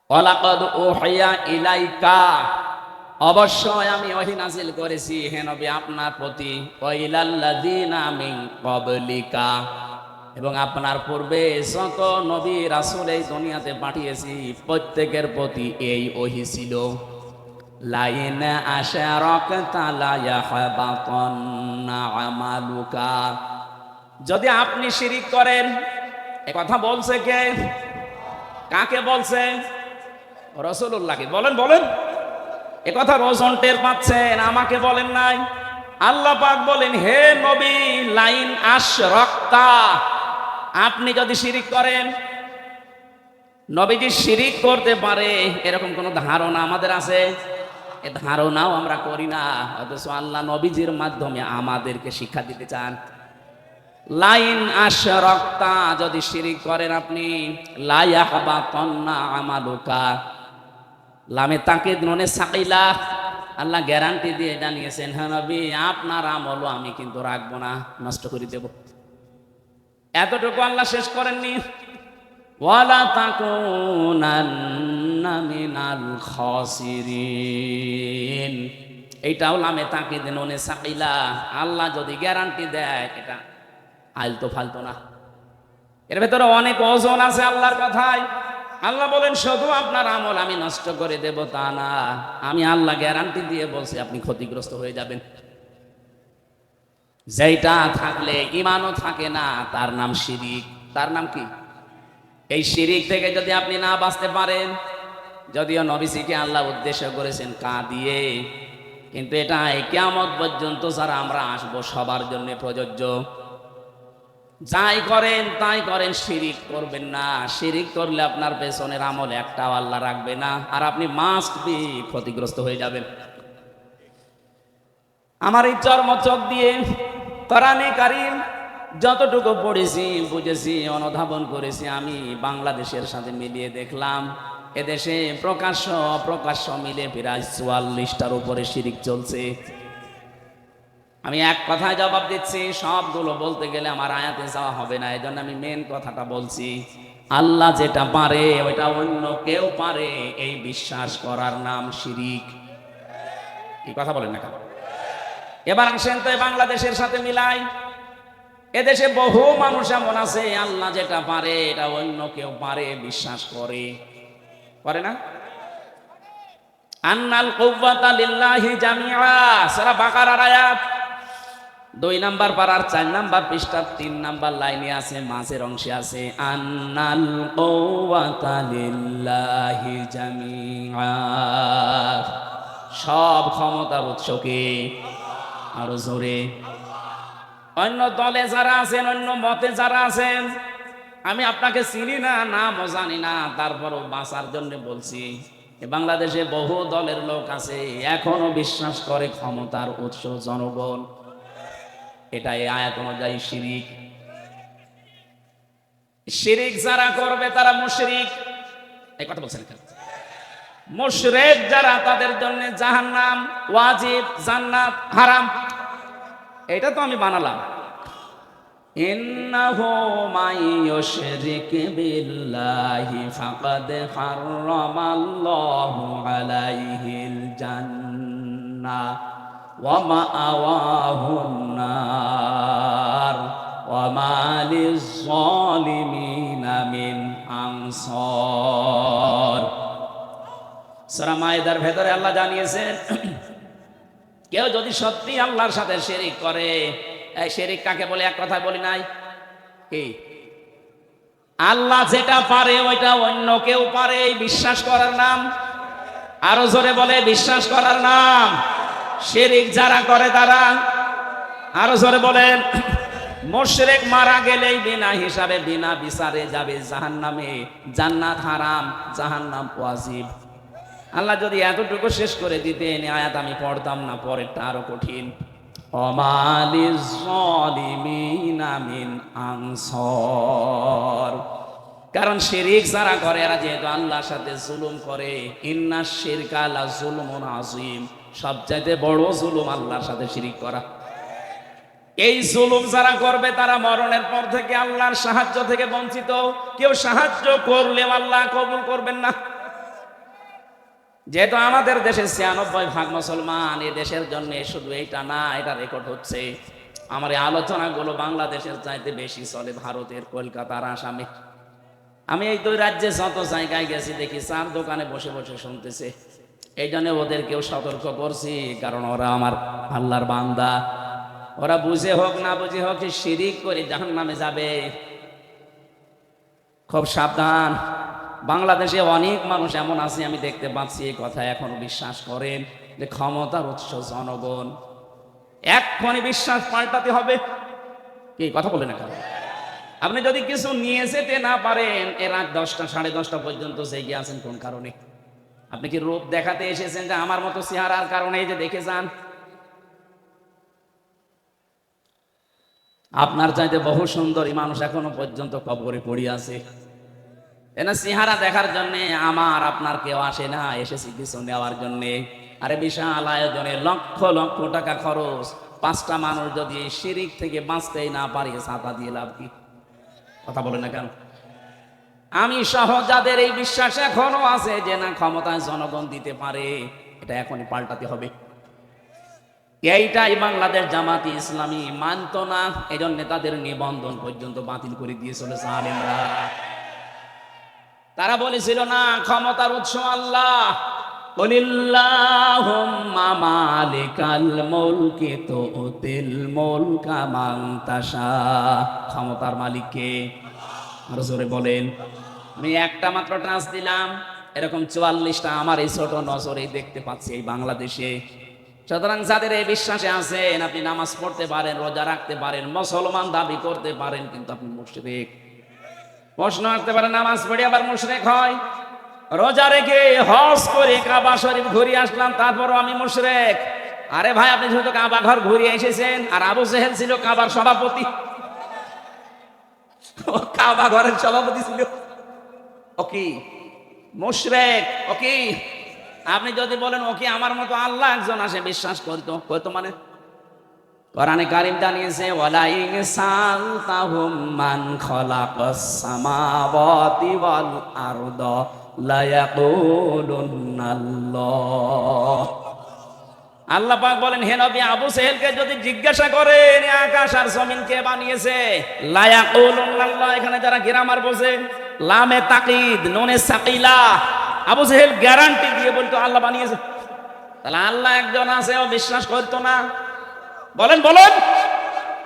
ওয়ালাকাদ উহিয়া ইলাইকা, অবশ্যই আমি ওহী নাযিল করেছি হে নবী আপনার প্রতি, ওয়া ইলাল্লাযিনা মিন ক্বাবলিকা, এবং আপনার পূর্বে যত নবী রাসূল এই দুনিয়াতে পাঠিয়েছি প্রত্যেকের প্রতি এই ওহী ছিল। লাইন আশারাকতা লা ইয়াহবাতান্না আমালুকা, যদি আপনি শিরিক করেন। এ কথা বলছে কে? কাকে বলছে? রাসূলুল্লাহকে। বলেন বলেন, এ কথা রোজন টের পাচ্ছেন, আমাকে বলেন নাই। আল্লাহ পাক বলেন, হে নবী, লাইন আশরাকতা, আপনি যদি শিরিক করেন। নবীজি শিরিক করতে পারে এরকম কোন ধারণা আমাদের আছে? এ ধারণাও আমরা করি না, অথচ আল্লাহ নবীজির মাধ্যমে আমাদেরকে শিক্ষা দিতে চান। লাইন আশরাকতা, যদি শিরিক করেন আপনি, লা ইয়াহবাতান্না আমালুকা, লামে তাকিদ নুনে সাকিলা, আল্লাহ গ্যারান্টি দিয়ে জানিয়েছেন, হ্যাঁ নবী আপনার আমলও আমি কিন্তু রাখবো না, নষ্ট করে দেব। এতটুকু আল্লাহ শেষ করেননি, ওয়ালা তাকুনান্না মিনাল খাসিরিন, এইটাও লামে তাকিদ নুনে সাকিলা। আল্লাহ যদি গ্যারান্টি দেয়, এটা আলতো ফালতো না, এর ভেতরে অনেক ওজন আছে আল্লাহর কথায়। আল্লাহ বলেন শুধু আপনার আমল আমি নষ্ট করে দেব তা না, আমি আল্লাহ গ্যারান্টি দিয়ে বলছি আপনি ক্ষতিগ্রস্ত হয়ে যাবেন। যেটা থাকলে ঈমানও থাকে না, তার নাম শিরিক। তার নাম কি? এই শিরিক থেকে যদি আপনি না বাঁচতে পারেন, যদিও নবীজিকে আল্লাহ উদ্দেশ্য করেছেন কাঁদিয়ে, কিন্তু এটা কিয়ামত পর্যন্ত যারা আমরা আসবো সবার জন্য প্রযোজ্য। যাই করেন তাই করেন, শিরিক করবেন না। শিরিক করলে আপনার পেছনের আমল একটাও আল্লাহ রাখবে না, আর আপনি মাস্ট বি ক্ষতিগ্রস্ত হয়ে যাবেন। আমার এই চর্ম চোখ দিয়ে কোরআনে কারীম যতটুকু পড়েছি, বুঝেছি, অনুধাবন করেছি, আমি বাংলাদেশের সাথে মিলিয়ে দেখলাম এদেশে প্রকাশ্য অপ্রকাশ্য মিলে প্রায় ৪৪টার উপরে শিরিক চলছে। আমি এক কথায় জবাব দিচ্ছি, সবগুলো বলতে গেলে আমার আয়াতে যাওয়া হবে না, এই জন্য আমি মেন কথাটা বলছি। আল্লাহ যেটা পারে ওইটা অন্য কেউ পারে, এই বিশ্বাস করার নাম শিরিক। কি কথা বলেন না কেন? এবার আসেন তো বাংলাদেশের সাথে মিলাই। এদেশে বহু মানুষ এমন আছে আল্লাহ যেটা পারে এটা অন্য কেউ পারে বিশ্বাস করে, করে না? আন্নাল কুওয়াতা লিল্লাহি জামিআ, সূরা বাকারার আয়াত ২ নাম্বার পারার ৪ নাম্বার পৃষ্ঠার ৩ নাম্বার লাইনে আছে, মাঝের অংশে আছে আন্নাল কুওয়াতা লিল্লাহি জামিআ, সব ক্ষমতার উৎসকে। আরো জোরে। অন্য দলে যারা আছেন, অন্য মতে যারা আছেন, আমি আপনাকে চিনি না, নামও জানি না, তারপরও বাঁচার জন্য বলছি, বাংলাদেশে বহু দলের লোক আছে এখনো বিশ্বাস করে ক্ষমতার উৎস জনগণ। এটা এই আয়াত অনুযায়ী শিরিক। শিরিক যারা করবে তারা মুশরিক। এই কথা বলছেন কেন? মুশরিক যারা, তাদের জন্য জাহান্নাম ওয়াজিব, জান্নাত হারাম। এটা তো আমি বানালাম। ইন্নাহু মাইয়ুশরিক বিল্লাহি ফাকাদ হারামাল্লাহু আলাইহিল জান্নাহ ওয়া মাআওয়াহুন নার ওয়া মা লিয-যালিমিনা মিন আনসার। সূরা মাইদার ভেতরে আল্লাহ জানিয়েছেন, কেউ যদি সত্যি আল্লাহর সাথে শিরিক করে, এই শিরিক কাকে বলে এক কথায় বলি নাই কি? আল্লাহ যেটা পারে ওইটা অন্য কেউ পারে, এই বিশ্বাস করার নাম। আরো জোরে বলে, বিশ্বাস করার নাম শিরিক যারা করে তারা। আরো জোরে বলেন, মুশরিক মারা গেলেই বিনা হিসাবে বিনা বিচারে যাবে জাহান্নামে, জান্নাত হারাম, জাহান্নাম ওয়াজিব। আল্লাহ যদি এতটুকু শেষ করে দিতেন, আয়াত আমি পড়তাম না, পরেরটা আরো কঠিন। ওমা লিয-যালিমিনা মিন আনসার, কারণ শিরিক যারা করে এরা যেহেতু আল্লাহর সাথে জুলুম করে, ইন্নাশ শিরকা লাযুলমুন আযীম, সবচাইতে বড় জুলুম আল্লাহর সাথে শিরিক করা। এই জুলুম যারা করবে তারা মরণের পর থেকে আল্লাহর সাহায্য থেকে বঞ্চিত। কেউ সাহায্য করলেও আল্লাহ কবুল করবেন না। যেহেতু আমাদের দেশে ৯৬% মুসলমান, এই দেশের জন্য শুধু এইটা না, এটা রেকর্ড হচ্ছে। আমার এই আলোচনাগুলো বাংলাদেশের চাইতে বেশি চলে ভারতের, কলকাতার, আসামে। আমি এই 2 রাজ্যে যত জায়গায় গেছি দেখি 4 দোকানে বসে বসে শুনতেছে। এই জন্য ওদেরকেও সতর্ক করছি, কারণ ওরা আমার আল্লাহর বান্দা। ওরা বুঝে হোক না বুঝে হোক শিরিক করে জাহান্নামে যাবে। খুব সাবধান। বাংলাদেশে অনেক মানুষ এমন আছে, আমি দেখতে পাচ্ছি, এই কথা এখনো বিশ্বাস করেন যে ক্ষমতার উৎস জনগণ। এক্ষুনি বিশ্বাস পাল্টাতে হবে। কি কথা বলে না কেন? আপনি যদি কিছু নিয়ে যেতে না পারেন, এর রাত 10টা 10:30 পর্যন্ত জেগে আছেন কোন কারণে? আপনি কি রূপ দেখাতে এসেছেন যে আমার মতো চেহারার কারণে এই যে দেখে যান? আপনার চাইতে বহু সুন্দরী মানুষ এখনো পর্যন্ত কবরে পড়ে আছে। এনা চেহারা দেখার জন্য আমার আপনার কেউ আসে না, এসেছি কিছু নেওয়ার জন্য। আরে বিশাল আয়োজনে লক্ষ লক্ষ টাকা খরচ, 5টা মানুষ যদি শিরিক থেকে বাঁচতেই না পারে, ছাতা দিয়ে লাভ কি? কথা বলে না কেন? আমি সহ যাদের এই বিশ্বাস এখনো আছে যে না ক্ষমতায় জনগণ দিতে পারে, এটা এখনই পাল্টাতে হবে। এইটাই বাংলাদেশ জামাতি ইসলামী মানত না, এই জন্য তাদের নিবন্ধন পর্যন্ত বাতিল করে দিয়ে চলেছে আলেমরা। তারা বলেছিল না ক্ষমতার উৎস আল্লাহ, কুলিল্লাহুম্মা মালিকাল মুলকি তুতিল মুলকা মান তাশা। ক্ষমতার মালিক কে? আরো জোরে বলেন। আমি একটা মাত্র ট্রান্স দিলাম, এরকম 44টা আমার এই ছোট নজরে দেখতে পাচ্ছি এই বাংলাদেশে। সুতরাং যাদের এই বিশ্বাসে আছেন, আপনি নামাজ পড়তে পারেন, রোজা রাখতে পারেন, মুসলমান দাবি করতে পারেন, কিন্তু আপনি মুশরিক। প্রশ্ন আসতে পারে, নামাজ পড়ে আবার মুশরিক হয়? রোজা রেখে হজ করে কাবা শরীফ ঘুরে আসলাম, তারপরও আমি মুশরিক? আরে ভাই, আপনি যেহেতু কাবা ঘর ঘুরিয়ে এসেছেন, আর আবু জেহেল ছিল কাবার সভাপতি, কাবা ঘরের সভাপতি ছিল, ও কি মুশরিক? ও কি? আপনি যদি বলেন ও কি আমার মতো আল্লাহ একজন আসে বিশ্বাস করতো, হয়তো মানে কোরআনে কারীম জানিয়েছে, ওয়ালা ইন সালতাহুম মান খালাকাস সামাওয়াতি ওয়াল আরদা লা ইয়াকুলুনাল্লাহ। আল্লাহ পাক বলেন, হে নবী, আবু জেহেলকে যদি জিজ্ঞাসা করেন আকাশ আর জমিন কে বানিয়েছে, লা ইয়াকুলুনাল্লাহ, এখানে যারা গ্রামার বোঝে, লামে তাকিদ নুনে সাকিলা, আবু জেহেল গ্যারান্টি দিয়ে বলতো আল্লাহ বানিয়েছে। তাহলে আল্লাহ একজন আছে, ও বিশ্বাস করতো না? বলেন বলেন।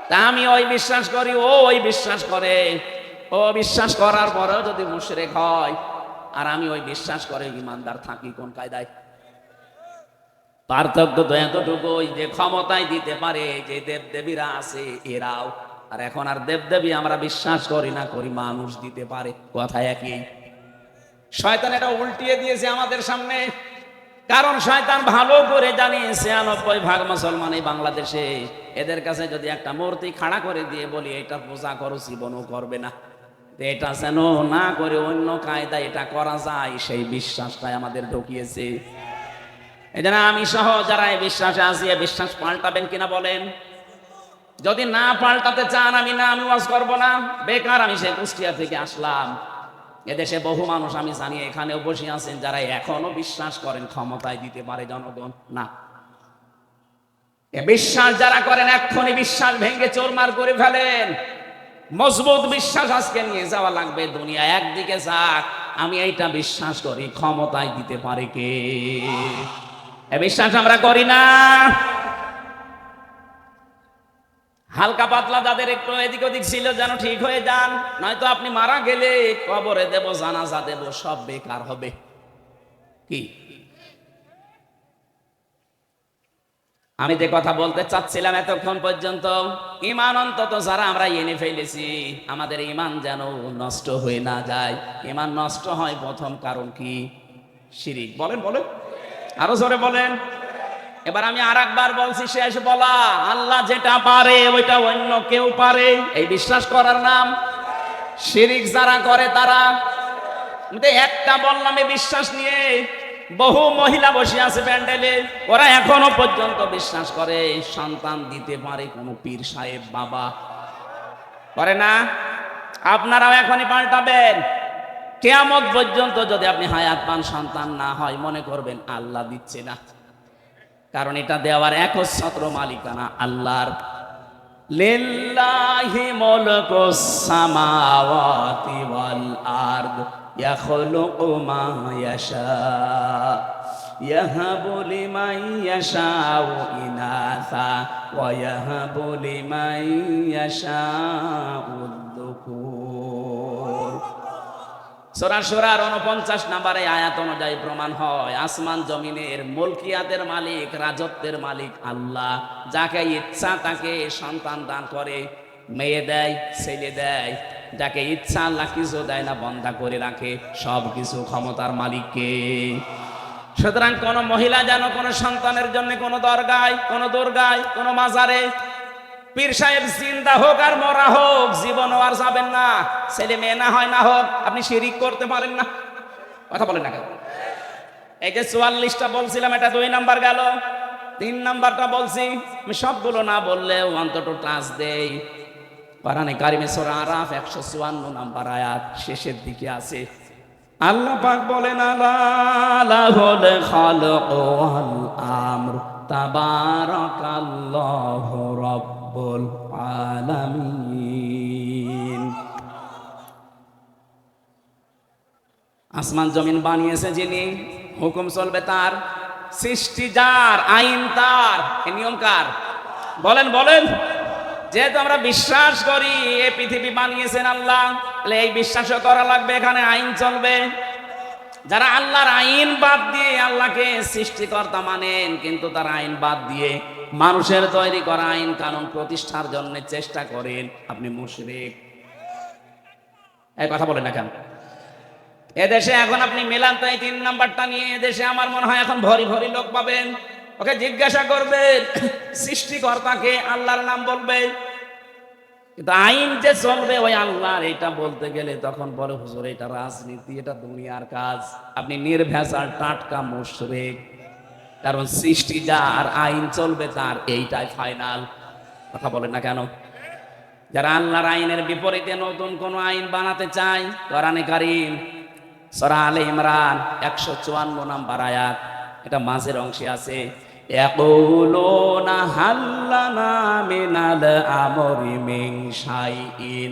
তা আমি ওই বিশ্বাস করি, ও ওই বিশ্বাস করে। ও বিশ্বাস করার পরেও যদি মুশরিক হয়, আর আমি ওই বিশ্বাস করে ইমানদার থাকি, কোন কায়দায়? পার্থক্য তো এতটুকুই যে ক্ষমতায় দিতে পারে যে দেবদেবীরা আছে এরাও, আর এখন আর দেবদেবী আমরা বিশ্বাস করি না, করি মানুষ দিতে পারে, কথা একই। শয়তান এটা উল্টিয়ে দিয়েছে আমাদের সামনে, কারণ শয়তান ভালো করে জানে ৯৬% মুসলমান এই বাংলাদেশে, এদের কাছে যদি একটা মূর্তি খাড়া করে দিয়ে বলি এটা পূজা করো, জীবনও করবে না। এটা যেন না করে অন্য কায়দায় এটা করা যায়, সেই বিশ্বাসটাই আমাদের ঢুকিয়েছে। এই জন্য আমি সহ যারা এই বিশ্বাসে আছি, এই বিশ্বাস পাল্টাবেন কিনা বলেন? যদি না পাল্টাতে চান, আমি ওয়াজ করবো না, বেকার। আমি সেই কুষ্টিয়া থেকে আসলাম, এদেশে বহু মানুষ আমি জানি এখানেও বসে আছেন যারা এখনো বিশ্বাস করেন ক্ষমতায় দিতে পারে জনগণ। না, এ বিশ্বাস যারা করেন এক্ষুনি বিশ্বাস ভেঙে চোরমার করে ফেলেন। মজবুত বিশ্বাস আজকে নিয়ে যাওয়া লাগবে। দুনিয়া একদিকে যাক, আমি এইটা বিশ্বাস করি ক্ষমতায় দিতে পারে কে। এ বিশ্বাস আমরা করি না। হালকা পাতলা যাদের একটু এদিক ওদিক ছিল যেন ঠিক হয়ে যান, নয়তো আপনি মারা গেলে কবরে দেব, জানাজা দেব, সব বেকার হবে। কি আমি যে কথা বলতে চাচ্ছিলাম এতক্ষণ পর্যন্ত, ঈমান অন্তত যারা আমরা এনে ফেলেছি, আমাদের ঈমান যেন নষ্ট হয়ে না যায়। ঈমান নষ্ট হয় প্রথম কারণ কি? শিরিক। বলেন বলেন, আরো জোরে বলেন। এবার আমি আরেকবার বলছি, শেষ বলা, আল্লাহ যেটা পারে ওইটা অন্য কেউ পারে, এই বিশ্বাস করার নাম শিরিক। যারা করে তারা, একটা বললাম এই বিশ্বাস নিয়ে, বহু মহিলা বসে আছে প্যান্ডেলে, ওরা এখনো পর্যন্ত বিশ্বাস করে সন্তান দিতে পারে কোন পীর সাহেব বাবা। করে না? আপনারাও এখনই পাল্টাবেন। কিয়ামত পর্যন্ত যদি আপনি হায়াত পান, সন্তান না হয়, মনে করবেন আল্লাহ দিচ্ছে না, কারণ এটা দেওয়ার একচ্ছত্র মালিকানা আল্লাহর। লিল্লাহি মুলকুস সামাওয়াতি ওয়াল আরদ ইয়াখলুকু মা ইয়াশা ইয়াহাবু লিমান ইয়াশাউ ইনাসা ওয়া ইয়াহাবু লিমান ইয়াশাউ যুকুর। সূরা সূরার 49 নম্বরে আয়াত অনুযায়ী প্রমাণ হয় আসমান জমিনের মুলকিয়াতের মালিক, রাজত্বের মালিক আল্লাহ। যাকে ইচ্ছা তাকে সন্তান দান করে, মেয়ে দেয়, ছেলে দেয়। যাকে ইচ্ছা আল্লাহ কিছু দেয় না, বন্ধা করে রাখে। সব কিছু ক্ষমতার মালিককে। সুতরাং কোন মহিলা যেন কোন সন্তানের জন্য কোন দরগায়, কোন দুর্গায়, কোন মাজারে পীর সাহেব জিন্দা হোক আর মরা হোক, জীবনও আর যাবেন না। ছেলে মেয়ে না হয় না হোক, আপনি শিরিক করতে পারেন না। কথা বলেন না কেন? এই যে 44টা বলছিলাম, এটা 2 নাম্বার গেল। 3 নাম্বারটা বলছি, আমি সবগুলো না বললেও অন্তত টাচ দেই। কোরআনে কারিমে সূরা আরাফ 154 নাম্বার আয়াত শেষের দিকে আছে। আল্লাহ পাক বলেন, আলা লাহুল খালকু ওয়াল আমর তাবারাকাল্লাহু রাব্বুল আলামিন। আসমান জমিন বানিয়েছে যিনি, হুকুম চলবে তার, সৃষ্টি যার, আইন তার। এ নিয়ম কার? বলেন বলেন। যেহেতু আমরা বিশ্বাস করি এই পৃথিবী বানিয়েছেন আল্লাহ, তাহলে এই বিশ্বাসও করা লাগবে এখানে আইন চলবে। যারা আল্লাহর আইন বাদ দিয়ে আল্লাহকে সৃষ্টিকর্তা মানেন, কিন্তু তার আইন বাদ দিয়ে মানুষের তৈরি করা আইন কানুন প্রতিষ্ঠার জন্য চেষ্টা করেন, আপনি মুশরিক। এই কথা বলেন না কেন? এদেশে এখন আপনি মেলান তো এই 3 নাম্বারটা নিয়ে, এদেশে আমার মনে হয় এখন ভরি ভরি লোক পাবেন। ওকে জিজ্ঞাসা করবেন সৃষ্টিকর্তাকে, আল্লাহর নাম বলবে, কিন্তু আইন যে চলবে ওই আল্লাহর, এটা বলতে গেলে তখন বলে হুজুর এটা রাজনীতি, এটা দুনিয়ার কাজ। আপনি নির্ভেজাল টাটকা মুশরিক। কারণ সৃষ্টি যার, আইন চলবে তার, এইটাই ফাইনাল। কথা বলেন না কেন? যারা আল্লাহর আইনের বিপরীতে নতুন কোন আইন বানাতে চায়, কোরআনে কারীম সূরা আলে ইমরান 154 নাম্বার আয়াত, এটা মাঝের অংশে আছে, ইয়াকুলুনা হাল্লানা মিনাল আমরি মিন শাইইন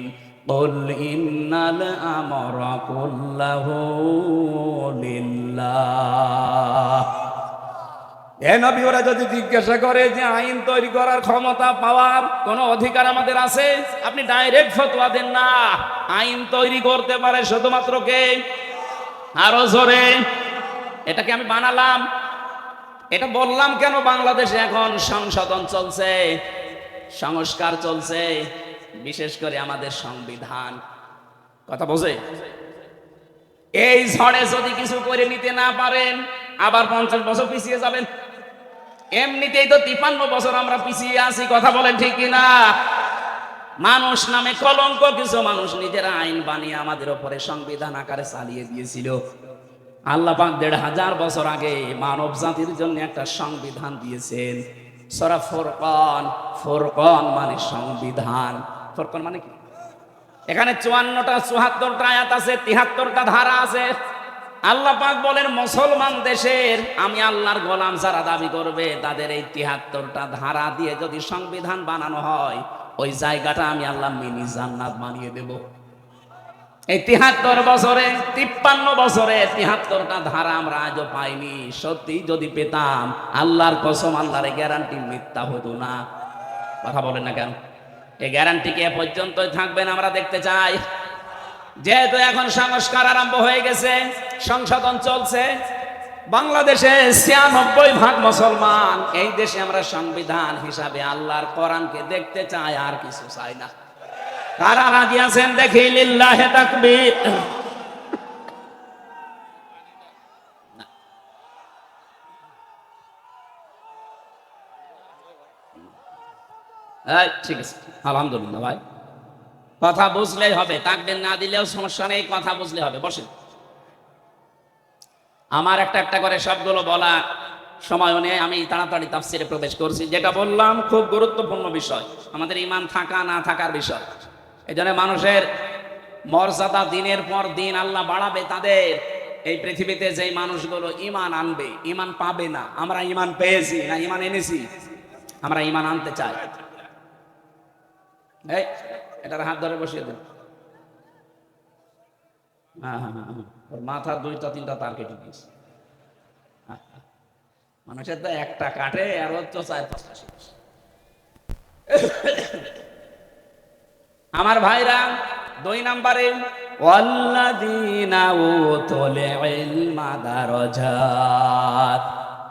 কুল ইন্নাল আমরা কুল্লাহু লিল্লাহ। এ নবী, ওরা যদি জিজ্ঞাসা করে যে আইন তৈরি করার ক্ষমতা, পাওয়ার কোন অধিকার আমাদের আছে, আপনি ডাইরেক্ট ফতোয়া দেন না। আইন তৈরি করতে পারে শুধুমাত্র কে? আরো জোরে। এটাকে আমি বানালাম, এটা বললাম কেন? বাংলাদেশে এখন সংশোধন চলছে, সংস্কার চলছে, বিশেষ করে আমাদের সংবিধান। কথা বোঝে? এই ঝড়ে যদি কিছু করে নিতে না পারেন, আবার 50 বছর পিছিয়ে যাবেন। এমনিতেই তো 53 বছর আমরা পিছিয়ে আছি। কথা বলেন ঠিক কিনা? মানুষ নামে কলঙ্ক কিছু মানুষ নিজেরা আইন বানিয়ে আমাদের উপরে সংবিধান আকারে চালিয়ে দিয়েছিল। আল্লাহ পাক 1500 বছর আগে মানব জাতির জন্য একটা সংবিধান দিয়েছেন। সূরা ফুরকান, ফুরকান মানে সংবিধান। ফুরকান মানে কি? এখানে 54টা 74টা আয়াত আছে, 73টা ধারা আছে। আল্লাহ পাক বলেন মুসলমান দেশের আমি আল্লাহর গোলাম যারা দাবি করবে, তাদের এই 73টা ধারা দিয়ে যদি সংবিধান বানানো হয়, ওই জায়গাটা আমি আল্লাহ মিনি জান্নাত বানিয়ে দেব। এই 73 বছরে, 53 বছরে 73টা ধারা আমরা আজও পাইনি। সত্যি যদি পেতাম, আল্লাহর কসম, আল্লাহর গ্যারান্টি মিথ্যা হতো না। কথা বলেন না কেন? এই গ্যারান্টি কে পর্যন্তই থাকবেন আমরা দেখতে চাই। যেহেতু এখন সংস্কার আরম্ভ হয়ে গেছে, সংশোধন চলছে, বাংলাদেশে 96% মুসলমান। এই দেশে আমরা সংবিধান হিসাবে আল্লাহর কোরআনকে দেখতে চাই, আর কিছু চাই না। কারা রাজি আছেন দেখি? লিল্লাহে তাকবীর। ঠিক আছে, আলহামদুলিল্লাহ। ভাই কথা বুঝলেই হবে, তাকবীর না দিলেও সমস্যা নেই, কথা বুঝলে হবে। বসেন। আমার একটা একটা করে সবগুলো বলা সময় নেই, আমি তাড়াতাড়ি তাফসিরে প্রবেশ করছি। যেটা বললাম খুব গুরুত্বপূর্ণ বিষয়, আমাদের ঈমান থাকা না থাকার বিষয়। এই জন্য মানুষের মর্যাদা দিনের পর দিন আল্লাহ বাড়াবে তাদের। এই পৃথিবীতে যেই মানুষগুলো ঈমান আনবে, ঈমান পাবে না। আমরা ঈমান পেয়েছি না ঈমান এনেছি? আমরা ঈমান আনতে চাই। এই এটার হাত ধরে বসিয়ে দেন। হ্যাঁ হ্যাঁ হ্যাঁ, ওর মাথার 2-3টা তার কেটে দিয়েছে। মানুষের তো একটা কাটে আর হচ্ছে 4-5টা শেষ। আমার ভাইরা, 2 নম্বরে ওয়াল্লাযীনা উতুল ইলমা দারাজাত,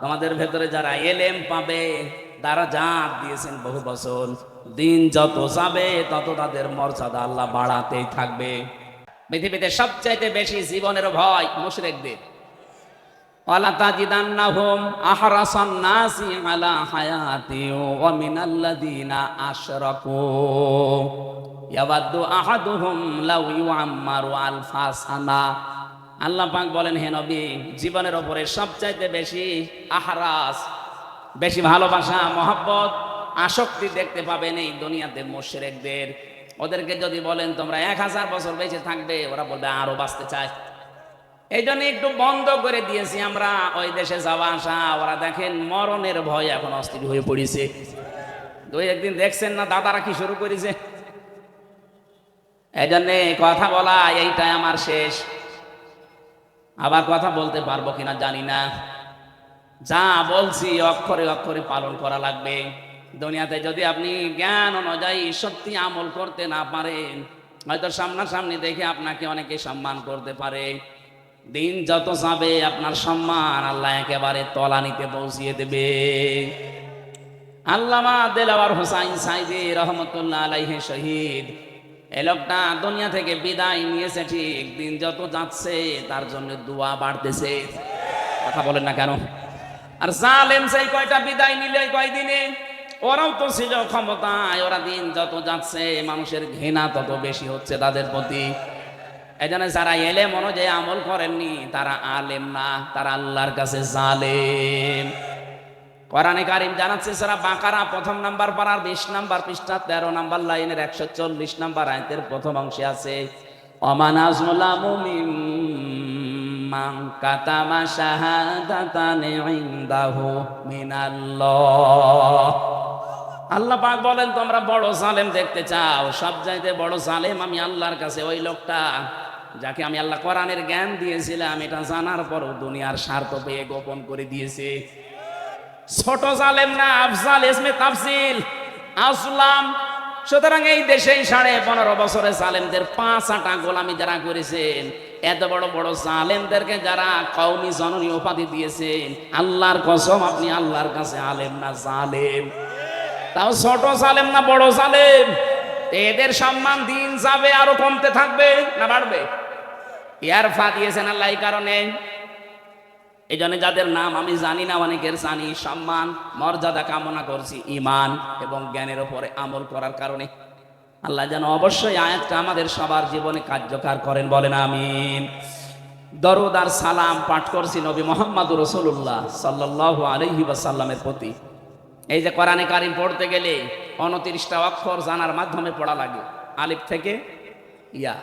তোমাদের ভেতরে যারা এলেম পাবে দারাজাত দিয়েছেন বহু বছর, দিন যত যাবে তত তাদের মর্যাদা আল্লাহ বাড়াতেই থাকবে। পৃথিবীতে সবচাইতে বেশি জীবনের ভয় মুশরিকদের। ওয়ালা তাজিদান্নাহুম আহরাসান নাসি আলা হায়াতি ওয়া মিনাল্লাযীনা আশরাকু ইয়াওয়াদ্দু আহাদুহুম লাউ ইউআম্মারু আলফা সানা। আল্লাহ পাক বলেন, হে নবী, জীবনের উপরে সবচাইতে বেশি আহরাস, বেশি ভালোবাসা, মহব্বত, আসক্তি দেখতে পাবেন এই দুনিয়াতে মুশরিকদের। ওদেরকে যদি বলেন তোমরা 1000 বছর বেঁচে থাকবে, ওরা বলবে আরো বাঁচতে চায়। এই জন্য একটু বন্ধ করে দিয়েছি আমরা ওই দেশে যাওয়া আসা। ওরা দেখেন মরণের ভয় এখন অস্থির হয়ে পড়েছে। 2-1 দিন দেখছেন না দাদারা কি শুরু করেছে। এই জন্যে কথা বলা এইটাই আমার শেষ। আবার কথা বলতে পারবো কিনা জানি না। যা বলছি অক্ষরে অক্ষরে পালন করা লাগবে। দুনিয়াতে যদি আপনি জ্ঞান অনুযায়ী সত্যি আমল করতে না পারেন, হয়তো সামনাসামনি দেখে আপনাকে অনেকে সম্মান করতে পারে, দিন যত যাবে আপনার সম্মান আল্লাহ একেবারে তলানিতে পৌঁছিয়ে দেবে। আল্লামা দেলাওয়ার হোসাইন সাইদি রহমতুল্লাহ আলাইহি শহীদ, এই লোকটা দুনিয়া থেকে বিদায় নিয়েছে ঠিক, দিন যত যাচ্ছে তার জন্য দোয়া বাড়তেছে। কথা বলেন না কেন? আর জালেম সেই কয়টা বিদায় নিলে কয়দিনে, ওরাও তো ছিল ক্ষমতায়। ওরা দিন যত যাচ্ছে মানুষের ঘৃণা তত বেশি হচ্ছে তাদের প্রতি। এই জন্য যারা এলেম অনুযায়ী আমল করেননি তারা আলেম না, তারা আল্লাহর কাছে জালেম। কোরআনে কারীম জানাচ্ছে সূরা বাকারা 1 নম্বর পারার 20 নম্বর পৃষ্ঠা 13 নম্বর লাইনের 140 নম্বর আয়াতের প্রথম অংশে আছে, ওমান আযলামু মিম্মান কাতামা শাহাদাতান ইনদাহু মিনাল্লাহ। আল্লাহ পাক বলেন, তোমরা বড় জালেম দেখতে চাও? সবচাইতে বড় জালেম আমি আল্লাহর কাছে ওই লোকটা যাকে আমি আল্লাহ কোরআনের জ্ঞান দিয়েছিলাম, এটা জানার পরও দুনিয়ার স্বার্থ পেয়ে গোপন করে দিয়েছে। ছোট জালেম না, আফজাল ইসমে তাফসিল আসলাম। সুতরাং এই দেশে 15.5 বছরে জালেমদের 5 গোলামি যারা করেছেন, এত বড় বড় জালেমদেরকে যারা কওমি জননী উপাধি দিয়েছেন, আল্লাহর কসম আপনি আল্লাহর কাছে আলেম না জালেম। তাও ছোট জালেম না বড় জালেম। এদের সম্মান দিন যাবে আরো কমতে থাকবে না বাড়বে? ইয়ারফা দিয়েছেন আল্লাহ এই কারণে। এই জন্য যাদের নাম আমি জানি না, অনেকের জানি, সম্মান মর্যাদা কামনা করছি ঈমান এবং জ্ঞানের উপরে আমল করার কারণে। আল্লাহ যেন অবশ্যই আয়াতটা আমাদের সবার জীবনে কার্যকর করেন, বলেন আমিন। দরুদ আর সালাম পাঠ করছি নবী মুহাম্মদুর রাসূলুল্লাহ সাল্লাল্লাহু আলাইহি ওয়াসাল্লামের প্রতি। এই যে কোরআনে কারীম পড়তে গেলে 29টা অক্ষর জানার মাধ্যমে পড়া লাগে, আলিফ থেকে ইয়া।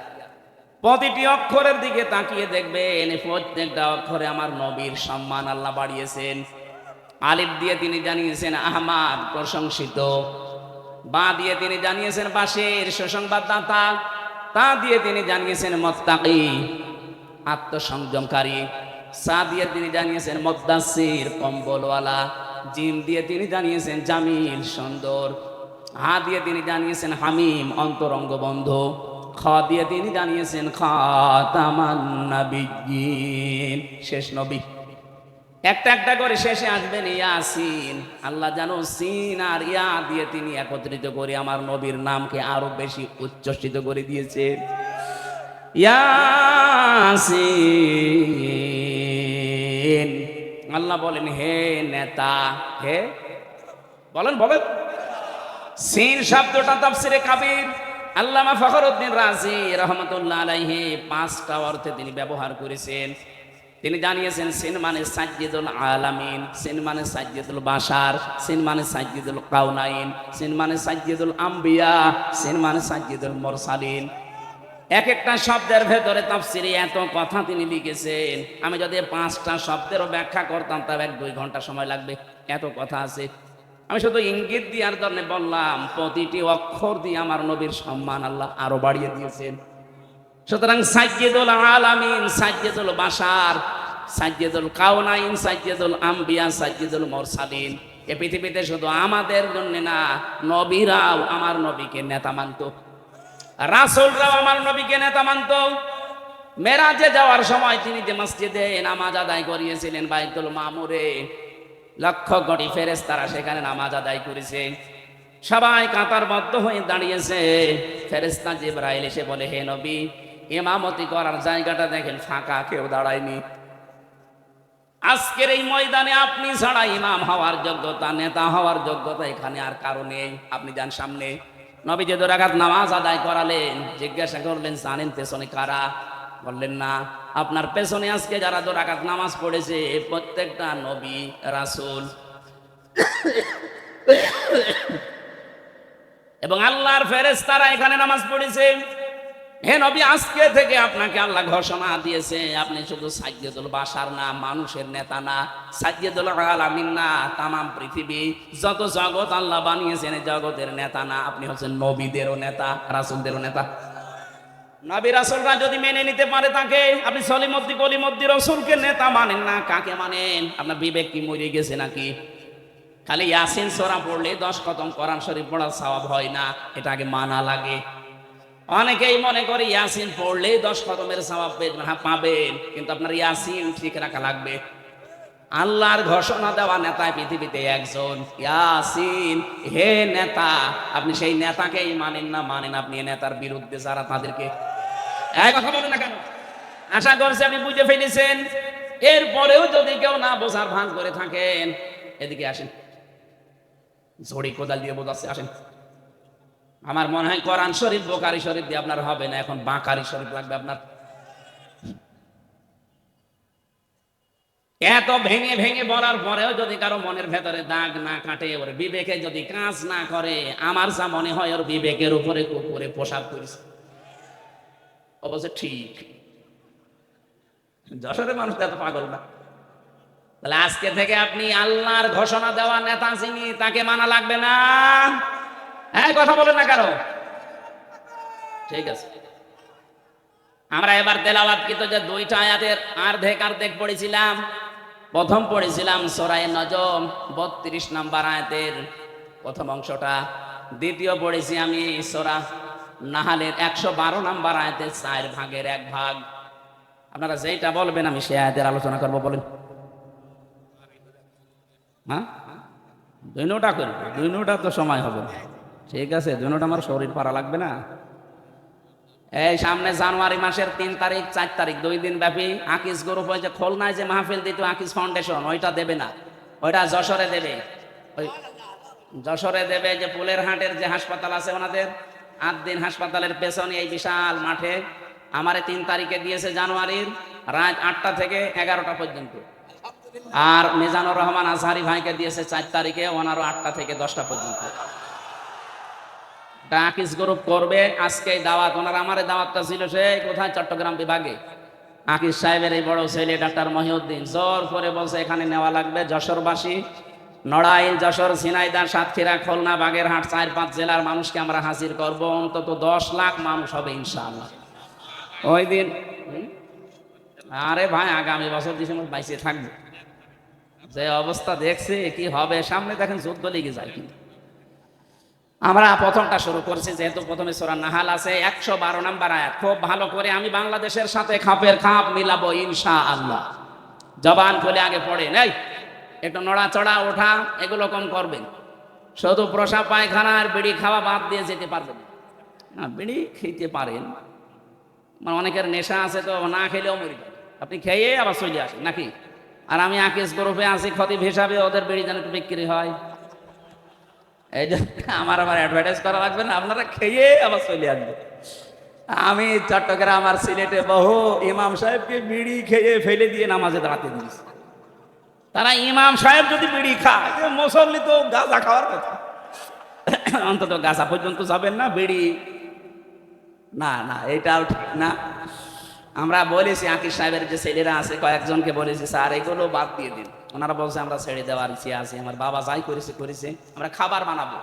প্রতিটি অক্ষরের দিকে তাকিয়ে দেখবেন প্রত্যেকটা অক্ষরে আমার নবীর সম্মান আল্লাহ বাড়িয়েছেন। আলিফ দিয়ে তিনি জানিয়েছেন আহমদ প্রশংসিত, বা দিয়ে তিনি জানিয়েছেন বাশির সুসংবাদদাতা, তা দিয়ে তিনি জানিয়েছেন মুত্তাকি আত্মসংযমকারী, সা দিয়ে তিনি জানিয়েছেন মুদ্দাসসির কম্বলওয়ালা, জিম দিয়ে তিনি জানিয়েছেন জামিল সুন্দর, হা দিয়ে তিনি জানিয়েছেন হামিম অন্তরঙ্গ বন্ধু, খ দিয়ে তিনি জানিয়েছেন খাতামান নবিয়্যিন শেষ নবী। একটা একটা করে শেষে আসবেন ইয়াসিন। আল্লাহ জানো সিন আর ইয়া দিয়ে তিনি একত্রিত করে আমার নবীর নামকে আরো বেশি উচ্চস্থিত করে দিয়েছে। ইয়াসিন। আল্লাহ বলেন হে নেতা, হে বলেন বলেন। সিন শব্দটা তাফসিরে কাবির আল্লামা ফখরুদ্দিন রাজি রহমতুল্লাহ আলাইহি 5টা অর্থে তিনি ব্যবহার করেছেন। তিনি জানিয়েছেন সিন মানে সাজ্জিদুল আলামিন, সিন মানে সাজ্জিদুল বাশার, সিন মানে সাজ্জিদুল কাউনাইন, সিন মানে সাজ্জিদুল আম্বিয়া, সিন মানে সাজ্জিদুল মুরসালিন। এক একটা শব্দের ভেতরে তাফসিরে এত কথা তিনি লিখেছেন, আমি যদি 5টা শব্দেরও ব্যাখ্যা করতাম তবে 1-2 ঘন্টা সময় লাগবে, এত কথা আছে। আমি শুধু ইঙ্গিত দিয়ার জন্য বললাম, প্রতিটি অক্ষর দিয়ে আমার নবীর সম্মান আল্লাহ আরো বাড়িয়ে দিয়েছেন। সুতরাং সাইয়্যিদুল আলামিন, সাইয়্যিদুল বাশার, সাইয়্যিদুল কাউনাইন, সাইয়্যিদুল আম্বিয়া, সাইয়্যিদুল মুরসালিন, এ পৃথিবীতে শুধু আমাদের জন্য না, নবীরাও আমার নবীকে নেতা মানত, রাসূলরাও আমার নবীকে নেতা মানত। মেরাজে যাওয়ার সময় তিনি যে মসজিদে নামাজ আদায় করিয়েছিলেন বাইতুল মামুরে, লক্ষ কোটি ফেরেশতারা সেখানে নামাজ আদায় করেছে, সবাই কাতারবদ্ধ হয়ে দাঁড়িয়েছে। ফেরেশতা জিবরাইল এসে বলে, হে নবী, ইমামতি করার জায়গাটা দেখেন ফাঁকা, কেউ দাঁড়ায়নি। আজকের এই ময়দানে আপনি ছাড়া ইমাম হওয়ার যোগ্যতা, নেতা হওয়ার যোগ্যতা এখানে আর কারো নেই, আপনি যান সামনে। নবী যে 2 রাকাত নামাজ আদায় করালেন, জিজ্ঞাসা করলেন জানেন পেছনে কারা? বললেন না। আপনার পেছনে আজকে যারা 2 রাকাত নামাজ পড়েছে প্রত্যেকটা নবী রাসূল এবং আল্লাহর ফেরেশতারা এখানে নামাজ পড়েছে। হে নবী, আজকে থেকে আপনাকে আল্লাহ ঘোষণা দিয়েছে, আপনি শুধু সাইয়্যিদুল বাশার না, মানুষের নেতা না, সাইয়্যিদুল আলামিন না, তামাম পৃথিবী যত জগৎ আল্লাহ বানিয়েছেন জগতের নেতা না, আপনি হচ্ছেন নবীদেরও নেতা, রাসূলদেরও নেতা। নবী রাসূলরা যদি মেনে নিতে পারে তাকে, আপনি সলিমদ্দি কলিমদ্দি রাসূলকে নেতা মানেন না, কাকে মানেন? আপনার বিবেক কি মরে গেছে নাকি? খালি ইয়াসিন সূরা পড়লে 10 খতম কোরআন শরীফ পড়ার সওয়াব হয় না, এটা আগে মানা লাগে। অনেকেই মনে করে ইয়াসিন পড়লে 10 খতমের সওয়াব পাবেন, কিন্তু আপনার ইয়াসিন ঠিক রাখা লাগবে। আল্লাহর ঘোষণা দেওয়া নেতা পৃথিবীতে একজন, ইয়াসিন। হে নেতা, আপনি সেই নেতাকেই মানেন না, মানেন আপনি নেতার বিরুদ্ধে যারা, তাদেরকে। এক কথা বলেন না কেন? আশা করছি আপনি বুঝে ফেলেছেন। এরপরেও যদি কেউ না বোঝার ভান করে থাকেন, এদিকে আসেন, ঝড়ি কোদাল দিয়ে বোঝাচ্ছে, আসেন। আমার মনে হয় কোরআন শরীফ বুখারী শরীফ দিয়ে আপনার হবে না, এখন বাকারি শরীফ লাগবে আপনার। এত ভেঙে ভেঙে বলার পরেও যদি কারো মনের ভেতরে দাগ না কাটে, ওর বিবেকে যদি কাজ না করে, আমার যা মনে হয় ওর বিবেকের উপরে কুকুরে পোশাক করেছে। অবশ্য ঠিক, যশোরের মানুষ এত পাগল না। তাহলে আজকে থেকে আপনি আল্লাহর ঘোষণা দেওয়া নেতা যিনি, তাকে মানা লাগবে না। হ্যাঁ, কথা বলেন না কারো। ঠিক আছে, আমরা এবার তেলাওয়াতকৃত যে 2টা আয়াতের অর্ধেক পড়েছিলাম। প্রথম পড়েছিলাম সূরা নজম 32 নম্বর আয়াতের প্রথম অংশটা। দ্বিতীয় পড়েছি আমি সূরা নাহালের 112 নম্বর আয়াতের 4 ভাগের 1 ভাগ। আপনারা যেটা বলবেন আমি সেই আয়াতের আলোচনা করব। বলেন। হ্যাঁ, 2 নোটা করব, 2 নোটা তো সময় হবে। ঠিক আছে, 2 নোটা আমার শরীর পারা লাগবে না। এই সামনে জানুয়ারি মাসের 3 তারিখ 4 তারিখ 2 দিন ব্যাপী আকিস গ্রুপ ওই যে খুলনায় যে মাহফিল দিত আকিস ফাউন্ডেশন, ওইটা দেবে না, ওইটা যশোরে দেবে। ওই যশোরে দেবে যে পুলের হাটের যে হাসপাতাল আছে ওনাদের, 8 দিন হাসপাতালের পেছনে এই বিশাল মাঠে। আমারে 3 তারিখে দিয়েছে জানুয়ারির, রাত 8টা থেকে 11টা পর্যন্ত। আর মিজানুর রহমান আজহারি ভাইকে দিয়েছে 4 তারিখে, ওনারও 8টা থেকে 10টা পর্যন্ত। আকিস গ্রুপ করবে আজকে দাওয়াত। ওনার আমার দাওয়াতটা ছিল সেই কোথায়, চট্টগ্রাম বিভাগে। আকিস সাহেবের এই বড় ছেলে ডাক্তার মহিউদ্দিন জোর করে বলছে এখানে নেওয়া লাগবে। যশোরবাসী, নড়াইল, যশোর, ঝিনাইদহ, সাতক্ষীরা, খুলনা, বাগেরহাট 4-5 জেলার মানুষকে আমরা হাজির করব। অন্তত 10 লাখ মানুষ হবে ইনশাআল্লাহ ওই দিন। আরে ভাই, আগামী বছর ডিসেম্বর 22 থাকবে। যে অবস্থা দেখছে কি হবে সামনে, দেখেন যুদ্ধ লেগে যায়। কিন্তু আমরা প্রথমটা শুরু করছি, যেহেতু প্রথমে সূরা নাহাল আছে 112 নম্বর আয়াত। খুব ভালো করে আমি বাংলাদেশের সাথে খাপের খাপ মিলাবো ইনশাআল্লাহ। জবান খুলে আগে পড়েন, এই একটু নড়াচড়া ওঠা এগুলো কম করবেন। শুধু প্রসাব পায়খানা আর বিড়ি খাওয়া বাদ দিয়ে যেতে পারবেন না। বিড়ি খেতে পারেন, মানে অনেকের নেশা আছে তো, না খেলেও মরি যাবে। আপনি খেয়ে আবার চলে আসেন নাকি? আর আমি আকিস গ্রুপে আছি খতিব হিসাবে, ওদের বিড়ি যেন একটু বিক্রি হয়। এই যে আমার আবার অ্যাডভার্টাইজ করা লাগবে না, আপনারা খেয়ে আবার চলে আসবে। আমি চট্টগ্রাম আর সিলেটে বহু ইমাম সাহেবকে বিড়ি খেয়ে ফেলে দিয়ে নামাজে দাঁড়াতে দিয়েছি। তারা ইমাম সাহেব যদি বিড়ি খায়, মুসল্লি তো গাঁজা খাওয়ার কথা, অন্তত গাঁজা পর্যন্ত যাবেন না, বিড়ি না না, এটাও ঠিক না। আমরা বলেছি আকিব সাহেবের যে ছেলেরা আছে কয়েকজনকে বলেছি স্যার এগুলো বাদ দিয়ে দিন। ওনারা বলছে আমরা ছেড়ে দেওয়ার ইচ্ছে আছে, আমার বাবা যাই করেছে, আমরা খাবার বানাবো।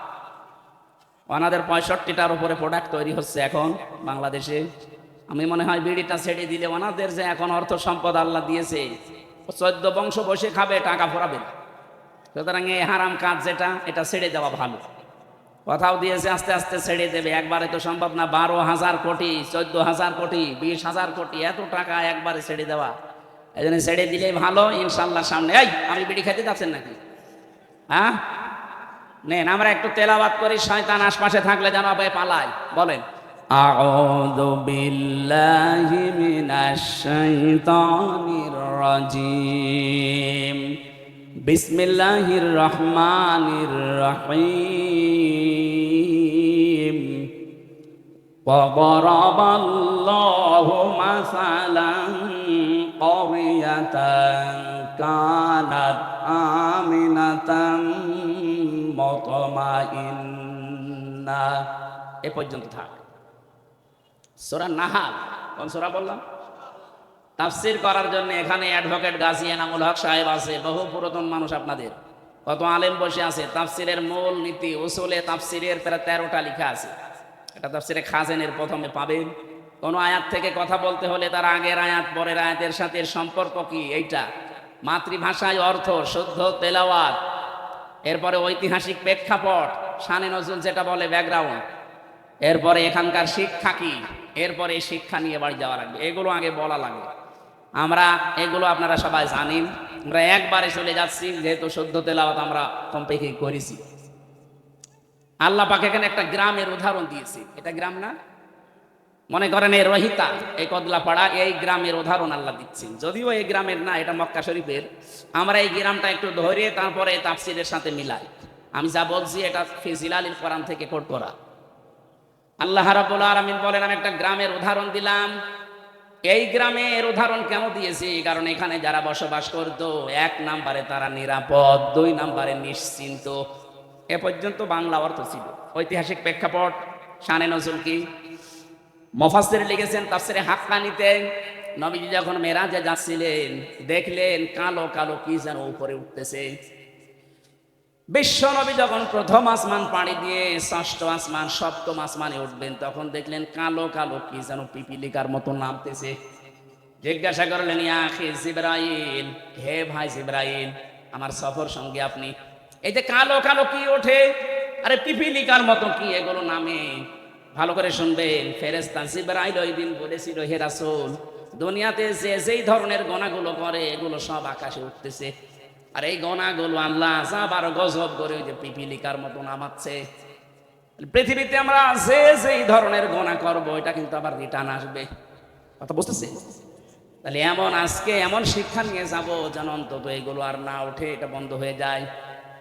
ওনাদের 65টার উপরে প্রোডাক্ট তৈরি হচ্ছে এখন বাংলাদেশে। আমি মনে হয় বিড়িটা ছেড়ে দিলে ওনাদের যে এখন অর্থ সম্পদ আল্লাহ দিয়েছে, 14 বংশ বসে খাবে, টাকা ফোরাবে। সুতরাং এই হারাম কাজ যেটা, এটা ছেড়ে দেওয়া ভালো। কথাও দিয়েছে আস্তে আস্তে ছেড়ে দেবে, একবারে তো সম্ভব না। 12,000 কোটি, 14,000 কোটি, 20,000 কোটি, এত টাকা একবারে ছেড়ে দেওয়া, এই জন্য ছেড়ে দিলেই ভালো ইনশাল্লাহ। সামনে এই আমি বিড়ি খেতে যাচ্ছেন নাকি? হ্যাঁ নেন, আমরা একটু তেলাওয়াত করি, শয়তান আশপাশে থাকলে যেন পালায়। বলেন আউযু বিল্লাহি মিনাশ শাইতানির রাজিম, বিসমিল্লাহির রহমানির রহিম। وضرب الله مثلا قرية كانت آمنة مطمئنة। এ পর্যন্ত থাক। সূরা নাহাল, কোন সূরা বললাম? তাফসীর করার জন্য এখানে অ্যাডভোকেট গাজী এনামুল হক সাহেব আছে, বহু পুরাতন মানুষ আপনাদের, কত আলেম বসে আছে। তাফসীরের মূল নীতি উসুলে তাফসীরের প্রায় 13টা লেখা আছে। এটা তাফসীরে খাজেনের প্রথমে পাবেন। কোন আয়াত থেকে কথা বলতে হলে তার আগের আয়াত পরের আয়াতের সাথে সম্পর্ক কি, এইটা মাতৃভাষায় অর্থ, শুদ্ধ তেলাওয়াত, এরপরে ঐতিহাসিক প্রেক্ষাপট, শানে নজরুল যেটা বলে ব্যাকগ্রাউন্ড, এরপরে এখানকার শিক্ষা কি, এরপরে শিক্ষা নিয়ে বাড়ি যাওয়া লাগবে, এগুলো আগে বলা লাগবে। আমরা এগুলো আপনারা সবাই জানেন, আমরা একবারে চলে যাচ্ছি, যেহেতু শুদ্ধ তেলাওয়াত আমরা কমপেক্ষে করেছি। আল্লাহ পাক এখানে একটা গ্রামের উদাহরণ দিয়েছে। এটা গ্রাম না, মনে করেন এই রহিতা, এই কদলাপাড়া, এই গ্রামের উদাহরণ আল্লাহ দিচ্ছেন। যদিও এই গ্রামের না, এটা মক্কা শরীফের। আমরা এই গ্রামটা একটু ধরে তারপরে তাফসীরের সাথে মিলাই। আমি যা বলছি এটা ফি জিলালিল কোরআন থেকে কোট করা। আল্লাহ রাব্বুল আলামিন বলেন, আমি একটা গ্রামের উদাহরণ দিলাম। এই গ্রামের উদাহরণ কেন দিয়েছি? কারণ এখানে যারা বসবাস করতো, 1 নম্বরে তারা নিরাপদ, 2 নম্বরে নিশ্চিন্ত। এ পর্যন্ত বাংলা অর্থ ছিল। ঐতিহাসিক প্রেক্ষাপট, শানে নজরুল কি, মুফাসসির লিখেছেন তাফসীরে হাক্কানীতে, নবীজি যখন মেরাজে যাচ্ছিলেন দেখলেন কালো কালো কি যেন উপরে উঠতেছে। বিশ্ব নবী যখন প্রথম আসমান পাড়ি দিয়ে 6ষ্ঠ আসমান 7ম আসমানে উঠবেন, তখন দেখলেন কালো কালো কি যেন পিপিলিকার মতো নামতেছে। জিজ্ঞাসা করলেন, ইয়া আখি জিবরাইল, হে ভাই জিবরাইল, আমার সফর সঙ্গে আপনি, এই যে কালো কালো কি ওঠে, আরে পিপিলিকার মতো কি এগুলো নামে? ভালো করে শুনবেন, ফেরেশতা জিবরাইল ওই দিন বলেছিল, হে রাসূল, দুনিয়াতে যে যেই ধরনের গোনাগুলো করে এগুলো সব আকাশে উঠতেছে, আর এই গোনাগুলো আল্লাহ আবার গজব করে ওই যে পিপিলিকার মতো নামাচ্ছে। পৃথিবীতে আমরা যে যেই ধরনের গোনা করব, এটা কিন্তু আবার রিটার্ন আসবে। কথা বুঝতেছে? তাহলে এমন আজকে এমন শিক্ষা নিয়ে যাব যেন অন্তত এগুলো আর না ওঠে, এটা বন্ধ হয়ে যায়।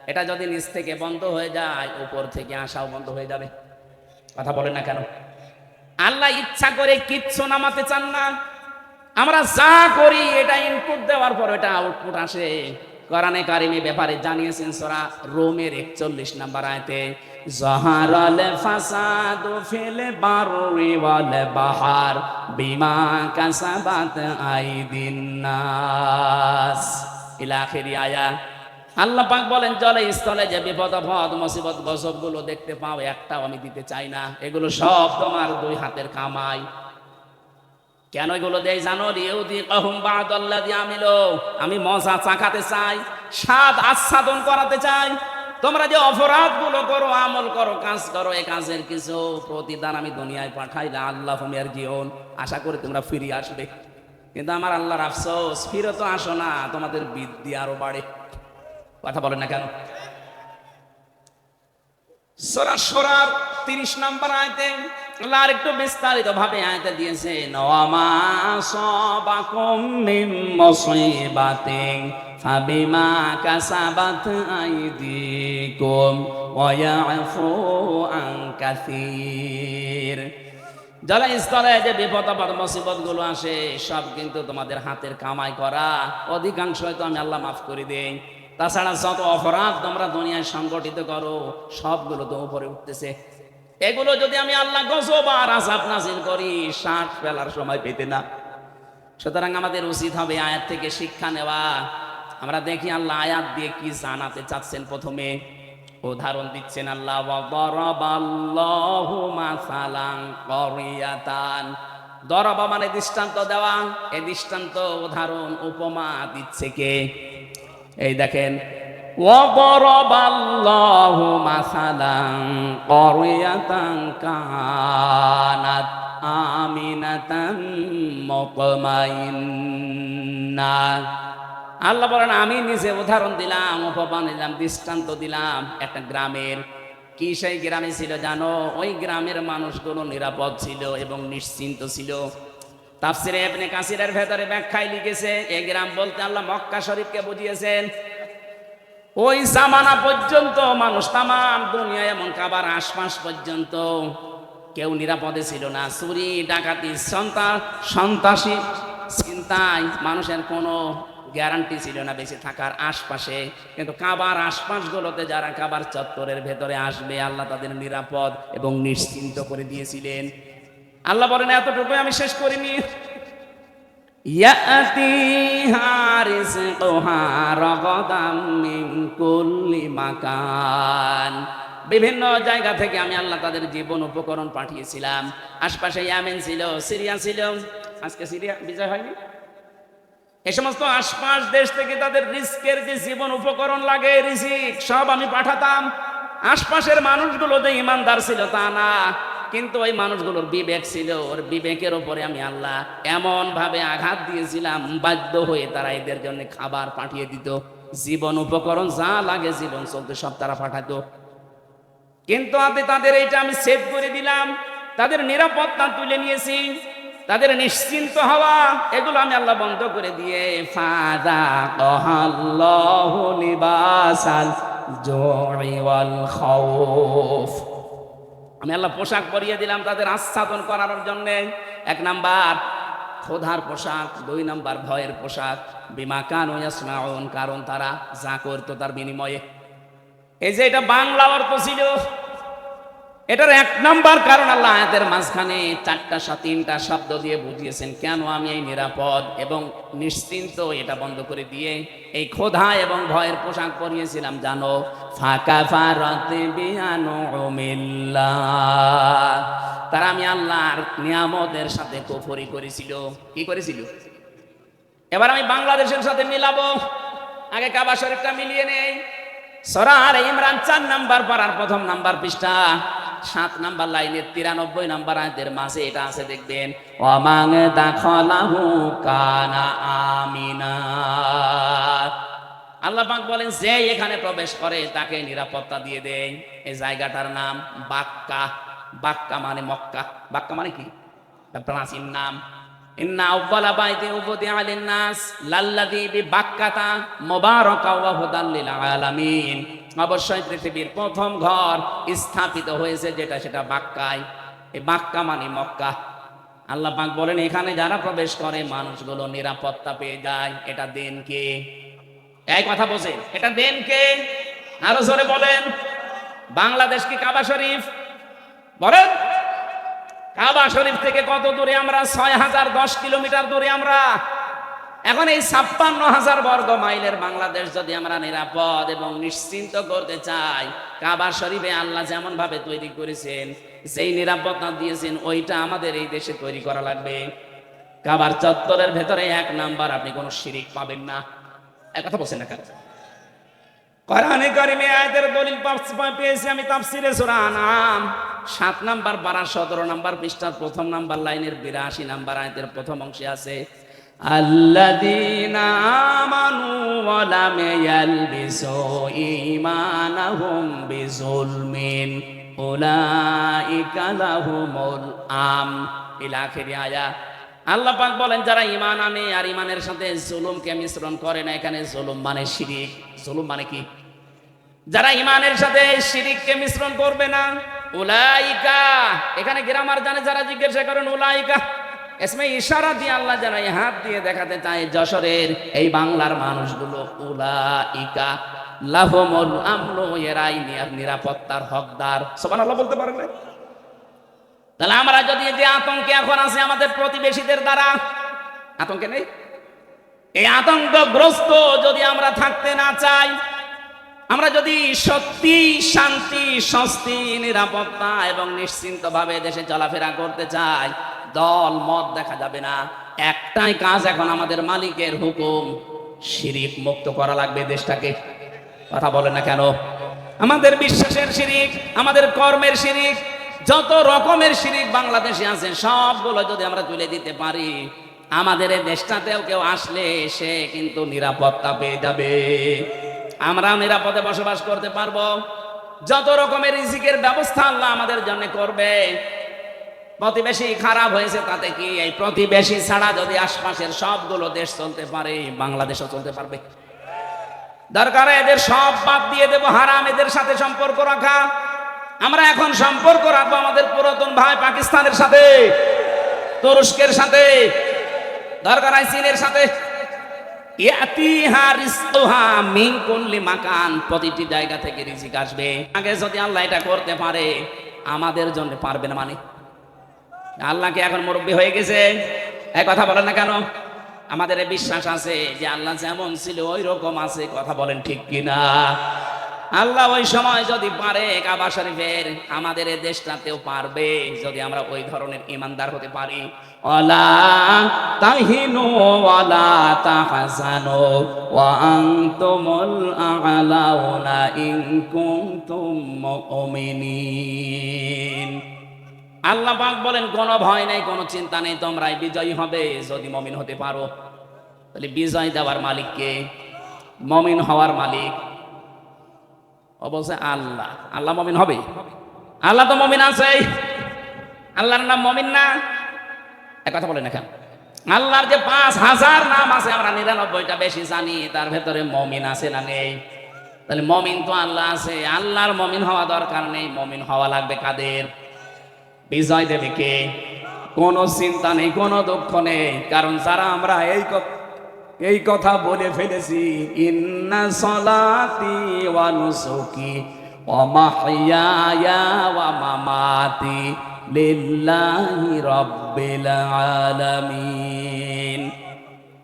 এটা যদি নিচ থেকে বন্ধ হয়ে যায়, উপর থেকে আসাও বন্ধ হয়ে যাবে। কথা বলে না কেন? আল্লাহ ইচ্ছা করে কিচ্ছু নামাতে চান না। আমরা যা করি এটা ইনপুট দেওয়ার পর এটা আউটপুট আসে। কোরআনে কারিমে ব্যাপারে জানিয়েছেন সূরা রোমের 41 নম্বর আয়াতে, যাহারাল ফাসাদু ফিল বাররি ওয়াল বাহার বিমা কাসাবাত আইদিন নাস, ইলা আখিরি আয়াত। আল্লাহ পাক বলেন, জলে স্থলে যে বিপদ আপদ মুসিবত গজব গুলো দেখতে পাও, একটাও আমি দিতে চাই না, এগুলো সব তোমার 2 হাতের কামাই। কেন এগুলো দেই জানো? লিউযিকাহুম বা'দাল্লাযী আমিলু, আমি মজা চাকাতে চাই, স্বাদ আস্বাদন করাতে চাই। তোমরা যে অপরাধ গুলো করো, আমল করো, কাজ করো, এই কাজের কিছু প্রতিদান আমি দুনিয়ায় পাঠাই, লাআল্লাহুম ইয়ারজিউন, আশা করি তোমরা ফিরে আসবে। কিন্তু আমার আল্লাহর আফসোস, ফিরে তো আসো না, তোমাদের বৃদ্ধি আরো বাড়ে। কথা বলেন না কেন? সূরা শুরার 30 নম্বর আয়াতে আল্লাহ আরেকটু বিস্তারিত ভাবে আয়াতে দিয়েছেন, ওয়া মা আসাবাকুম মিন মুসিবাতিন ফাবিমা কাসাবাত আইদিকুম ওয়া ইয়াফু আন কাসীর। জলস্থলে যে বিপদ আপদ মুসিবত গুলো আসে, সব কিন্তু তোমাদের হাতের কামাই করা, অধিকাংশই তো আমি আল্লাহ মাফ করে দেই। তাছাড়া যত অপরাধ তোমরা দুনিয়ায় সংগঠিত করো, সবগুলো তো উপরে উঠতেছে। এগুলো যদি আমি আল্লাহ গজব আর আযাব নাযিল করি, শ্বাস ফেলার সময় পেতে না। সুতরাং আমাদের উচিত হবে আয়াত থেকে শিক্ষা নেওয়া। আমরা দেখি আল্লাহ আয়াত দিয়ে কি জানাতে চাচ্ছেন। প্রথমে উদাহরণ দিচ্ছেন আল্লাহ, ওয়া দারাবাল্লাহু মাসালান ক্বরিয়াতান। দরাবা মানে দৃষ্টান্ত দেওয়া, এই দৃষ্টান্ত উদাহরণ উপমা দিচ্ছে কে? এই দেখেন, ওয়া দারাবাল্লাহু মাসালান ক্বরিয়াতান কানাত আমিনাতান মুতমাইন্না। আল্লাহ বলেন আমি নিজে উদাহরণ দিলাম, উপমা দিলাম, দৃষ্টান্ত দিলাম একটা গ্রামের। কি সেই গ্রামে ছিল জানো? ওই গ্রামের মানুষগুলো নিরাপদ ছিল এবং নিশ্চিন্ত ছিল। তাফসিরে ইবনে কাসিরের ভেতরে ব্যাখ্যায় লিখেছে, এই গ্রাম বলতে আল্লাহ মক্কা শরীফকে বুঝিয়েছেন। ওই জামানা পর্যন্ত মানুষ তামাম দুনিয়া এবং কাবার আশপাশ পর্যন্ত কেউ নিরাপদে ছিল না। চুরি ডাকাতি সন্ত্রাসী চিন্তায় মানুষের কোনো গ্যারান্টি ছিল না বেঁচে থাকার আশপাশে। কিন্তু কাবার আশপাশগুলোতে যারা কাবার চত্বরের ভেতরে আসবে, আল্লাহ তাদের নিরাপদ এবং নিশ্চিন্ত করে দিয়েছিলেন। আল্লাহ বলেন এতটুকু আমি শেষ করিনি, ইয়াতিহা রিজকুহা রাগাদাম মিন কুল্লি মাকান। বিভিন্ন জায়গা থেকে আমি আল্লাহ তাদের জীবন উপকরণ পাঠিয়েছিলাম। আশপাশে ইয়ামেন ছিল, সিরিয়া ছিল। আজকে সিরিয়া বিজয় হয়নি। এই সমস্ত আশপাশ দেশ থেকে তাদের রিস্কের যে জীবন উপকরণ লাগে, রিজিক সব আমি পাঠাতাম। আশপাশের মানুষগুলো যে ইমানদার ছিল তা না, কিন্তু ওই মানুষগুলোর বিবেক ছিল, ওর বিবেকের উপরে আমি আল্লাহ এমন ভাবে আঘাত দিয়েছিলাম, বাধ্য হয়ে তারা এদের জন্য খাবার পাঠিয়ে দিত, জীবন উপকরণ যা লাগে জীবন চলতে সব তারা পাঠাতো। কিন্তু তাদের এইটা আমি সেভ করে দিলাম, তাদের নিরাপত্তা তুলে নিয়েছি, তাদের নিশ্চিন্ত হওয়া এগুলো আমি আল্লাহ বন্ধ করে দিয়ে ফাযাকাল্লাহু লিবাসাল জুই ওয়াল খাউফ, আমি আল্লাহ পোশাক পরিয়ে দিলাম তাদের আচ্ছাদন করানোর জন্য। এক নাম্বার ক্ষুধার পোশাক, দুই নাম্বার ভয়ের পোশাক। বিমা কানু ইয়াসমাউন, কারণ তারা যা করতো তার বিনিময়ে। এই যে এটা বাংলা অর্থ ছিল, এটার এক নাম্বার কারণ আল্লাহ আয়াতের মাঝখানে তিনটা শব্দ দিয়ে বুঝিয়েছেন কেন আমি এই নিরাপদ এবং নিশ্চিন্ত এটা বন্ধ করে দিয়ে এই ক্ষুধা এবং ভয়ের পোশাক পরিয়েছিলাম। জানো, ফাকাফারাত বিআনউমিল্লাহ, তারা আমি আল্লাহর নিয়ামতের সাথে কুফরি করেছিল। কি করেছিল? এবার আমি বাংলাদেশের সাথে মিলাবো। আগে কাবা শরীফটা মিলিয়ে নেই। সূরা আলে ইমরান 4 নাম্বার পারার প্রথম নাম্বার পৃষ্ঠা 7 নাম্বার লাইনের 93 নাম্বার আয়াতের মাঝে এটা আছে, দেখবেন ওয়ামান দাখালাহু কানা আমিনা। আল্লাহ পাক বলেন যে এখানে প্রবেশ করে তাকে নিরাপত্তা দিয়ে দেয়। এই জায়গাটার নাম বাক্কা। বাক্কা মানে মক্কা। বাক্কা মানে কি? প্রাচীন নাম। ইন্না আউওয়ালা বাইতি উবদিআ লিন-নাস লাল্লাযী বিবাক্কাতা মুবারাকা ওয়া হুদাল লিল আলামিন, অবশ্যই পৃথিবীর প্রথম ঘর স্থাপিত হয়েছে যেটা, সেটা বাক্কায়। এই বাক্কা মানে মক্কা। আল্লাহ পাক বলেন এখানে যারা প্রবেশ করে মানুষগুলো নিরাপত্তা পেয়ে যায়। এটা দেন কে? এই কথা বোঝেন, এটা দেন কে? আরো জোরে বলেন। বাংলাদেশ কি কাবা শরীফ? বলেন, কাবা শরীফ থেকে কত দূরে আমরা? 6010 কিলোমিটার দূরে আমরা। এখন এই 56,000 বর্গ মাইলের বাংলাদেশ যদি আমরা নিরাপদ এবং নিশ্চিন্ত করতে চাই, কাবা শরীফে আল্লাহ যেমন ভাবে তৈরি করেছেন, যেই নিরাপত্তা দিয়েছেন, ওইটা আমাদের এই দেশে তৈরি করা লাগবে। কাবার চত্বরের ভেতরে 1 নাম্বার আপনি কোনো শিরিক পাবেন না। এক কথা বলছেন না কেন? কোরআনে কারিমে আয়াতের দলিল পেয়েছি আমি তাফসিরে সূরা আনআম 7 নাম্বার পারা 17 নাম্বার পৃষ্ঠার প্রথম নাম্বার লাইনের 82 নাম্বার আয়াতের প্রথম অংশে আছে, আল্লাযীনা আমানু ওয়া লাম ইয়ালবিসু ঈমানাহুম বিযুলমিন উলাইকা লাহুমুল আমন ইলা আখিরি আয়াত। আল্লাহ পাক বলেন যারা ঈমান আনে আর ঈমানের সাথে জুলুমকে মিশ্রণ করে না। এখানে জুলুম মানে শিরিক। জুলুম মানে কি? যারা ঈমানের সাথে শিরিককে মিশ্রণ করবে না, উলাইকা, এখানে গ্রামার জানে যারা জিজ্ঞাসা করেন উলাইকা এসমে ইশারা দিয়ে আল্লাহ যারা হাত দিয়ে দেখাতে চায় যশোরের এই বাংলার মানুষগুলো, উলাইকা লাহুমুল আমন, এরাই নিরাপত্তার হকদার। সুবহানাল্লাহ বলতে পারবে? তাহলে আমরা যদি যে আতঙ্কে এখন আছি আমাদের প্রতিবেশীদের দ্বারা, আতঙ্কে নেই, এই আতঙ্কগ্রস্ত যদি আমরা থাকতে না চাই, আমরা যদি সত্যি শান্তি, স্বস্তি, নিরাপত্তা এবং নিশ্চিন্ত ভাবে দেশে চলাফেরা করতে চাই, দল মত দেখা যাবে না। একটাই কাজ এখন আমাদের মালিকের হুকুম, শিরিক মুক্ত করা লাগবে দেশটাকে। কথা বলে না কেন? আমাদের বিশ্বাসের শিরিক, আমাদের কর্মের শিরিক, যত রকমের শিরিক বাংলাদেশে আছে সবগুলো যদি আমরা তুলে দিতে পারি, আমাদের এই দেশটাতেও কেউ আসলে সে কিন্তু নিরাপত্তা পেয়ে যাবে, আমরা নিরাপদে বসবাস করতে পারবো। যত রকমের রিজিকের ব্যবস্থা আল্লাহ আমাদের জন্য করবে। প্রতিবেশী খারাপ হয়েছে তাতে কি, এই প্রতিবেশী ছাড়া যদি আশপাশের সবগুলো দেশ চলতে পারে, বাংলাদেশও চলতে পারবে। দরকার এদের সব বাদ দিয়ে দেবো, হারাম এদের সাথে সম্পর্ক রাখা। আমরা এখন সম্পর্ক রাখবো আমাদের পুরাতন ভাই পাকিস্তানের সাথে, তুরস্কের সাথে, দরকার হয় চীনের সাথে। প্রতিটি জায়গা থেকে রিজিক আসবে। আগে যদি আল্লাহ এটা করতে পারে, আমাদের জন্য পারবে না মানে? আল্লাহকে এখন মুরব্বী হয়ে গেছে, এক কথা বলেন না কেন? আমাদের বিশ্বাস আছে যে আল্লাহ যেমন ছিল ওই রকম আছে। কথা বলেন ঠিক কিনা? আল্লাহ ওই সময় যদি পারে কাবা শরীফের, আমাদের এই দেশটাতেও পারবে যদি আমরা ওই ধরনের ইমানদার হতে পারি। ওয়ালা তাহিনু ওয়ালা তাহজানু ওয়া আনতুমুল আ'লাউনা ইন কুনতুম মুমিনিন। আল্লাহ পাক বলেন কোনো ভয় নেই, কোনো চিন্তা নেই, তোমরাই বিজয়ী হবে যদি মুমিন হতে পারো। তাহলে বিজয় দেওয়ার মালিক কে? মুমিন হওয়ার মালিক অবশ্যই আল্লাহ। আল্লাহ মুমিন হবে? আল্লাহ তো মুমিন আছে, আল্লাহর নাম মুমিন না? এক কথা বলেন না কেন? আল্লাহর যে 5000 নাম আছে, আমরা 99টা বেশি জানি, তার ভেতরে মুমিন আছে না নেই? তাহলে মুমিন তো আল্লাহ আছে, আল্লাহর মুমিন হওয়া দরকার নেই, মুমিন হওয়া লাগবে কাদের? বিজয় দেবে কে? কোনো চিন্তা নেই, কোনো দুঃখ নেই, কারণ যারা আমরা এই কথা বলে ফেলেছি, ইন্না সলাতি ওয়া নুসুকি ওয়া মাহইয়ায়া ওয়া মামাতি লিল্লাহি রাব্বিল আলামিন।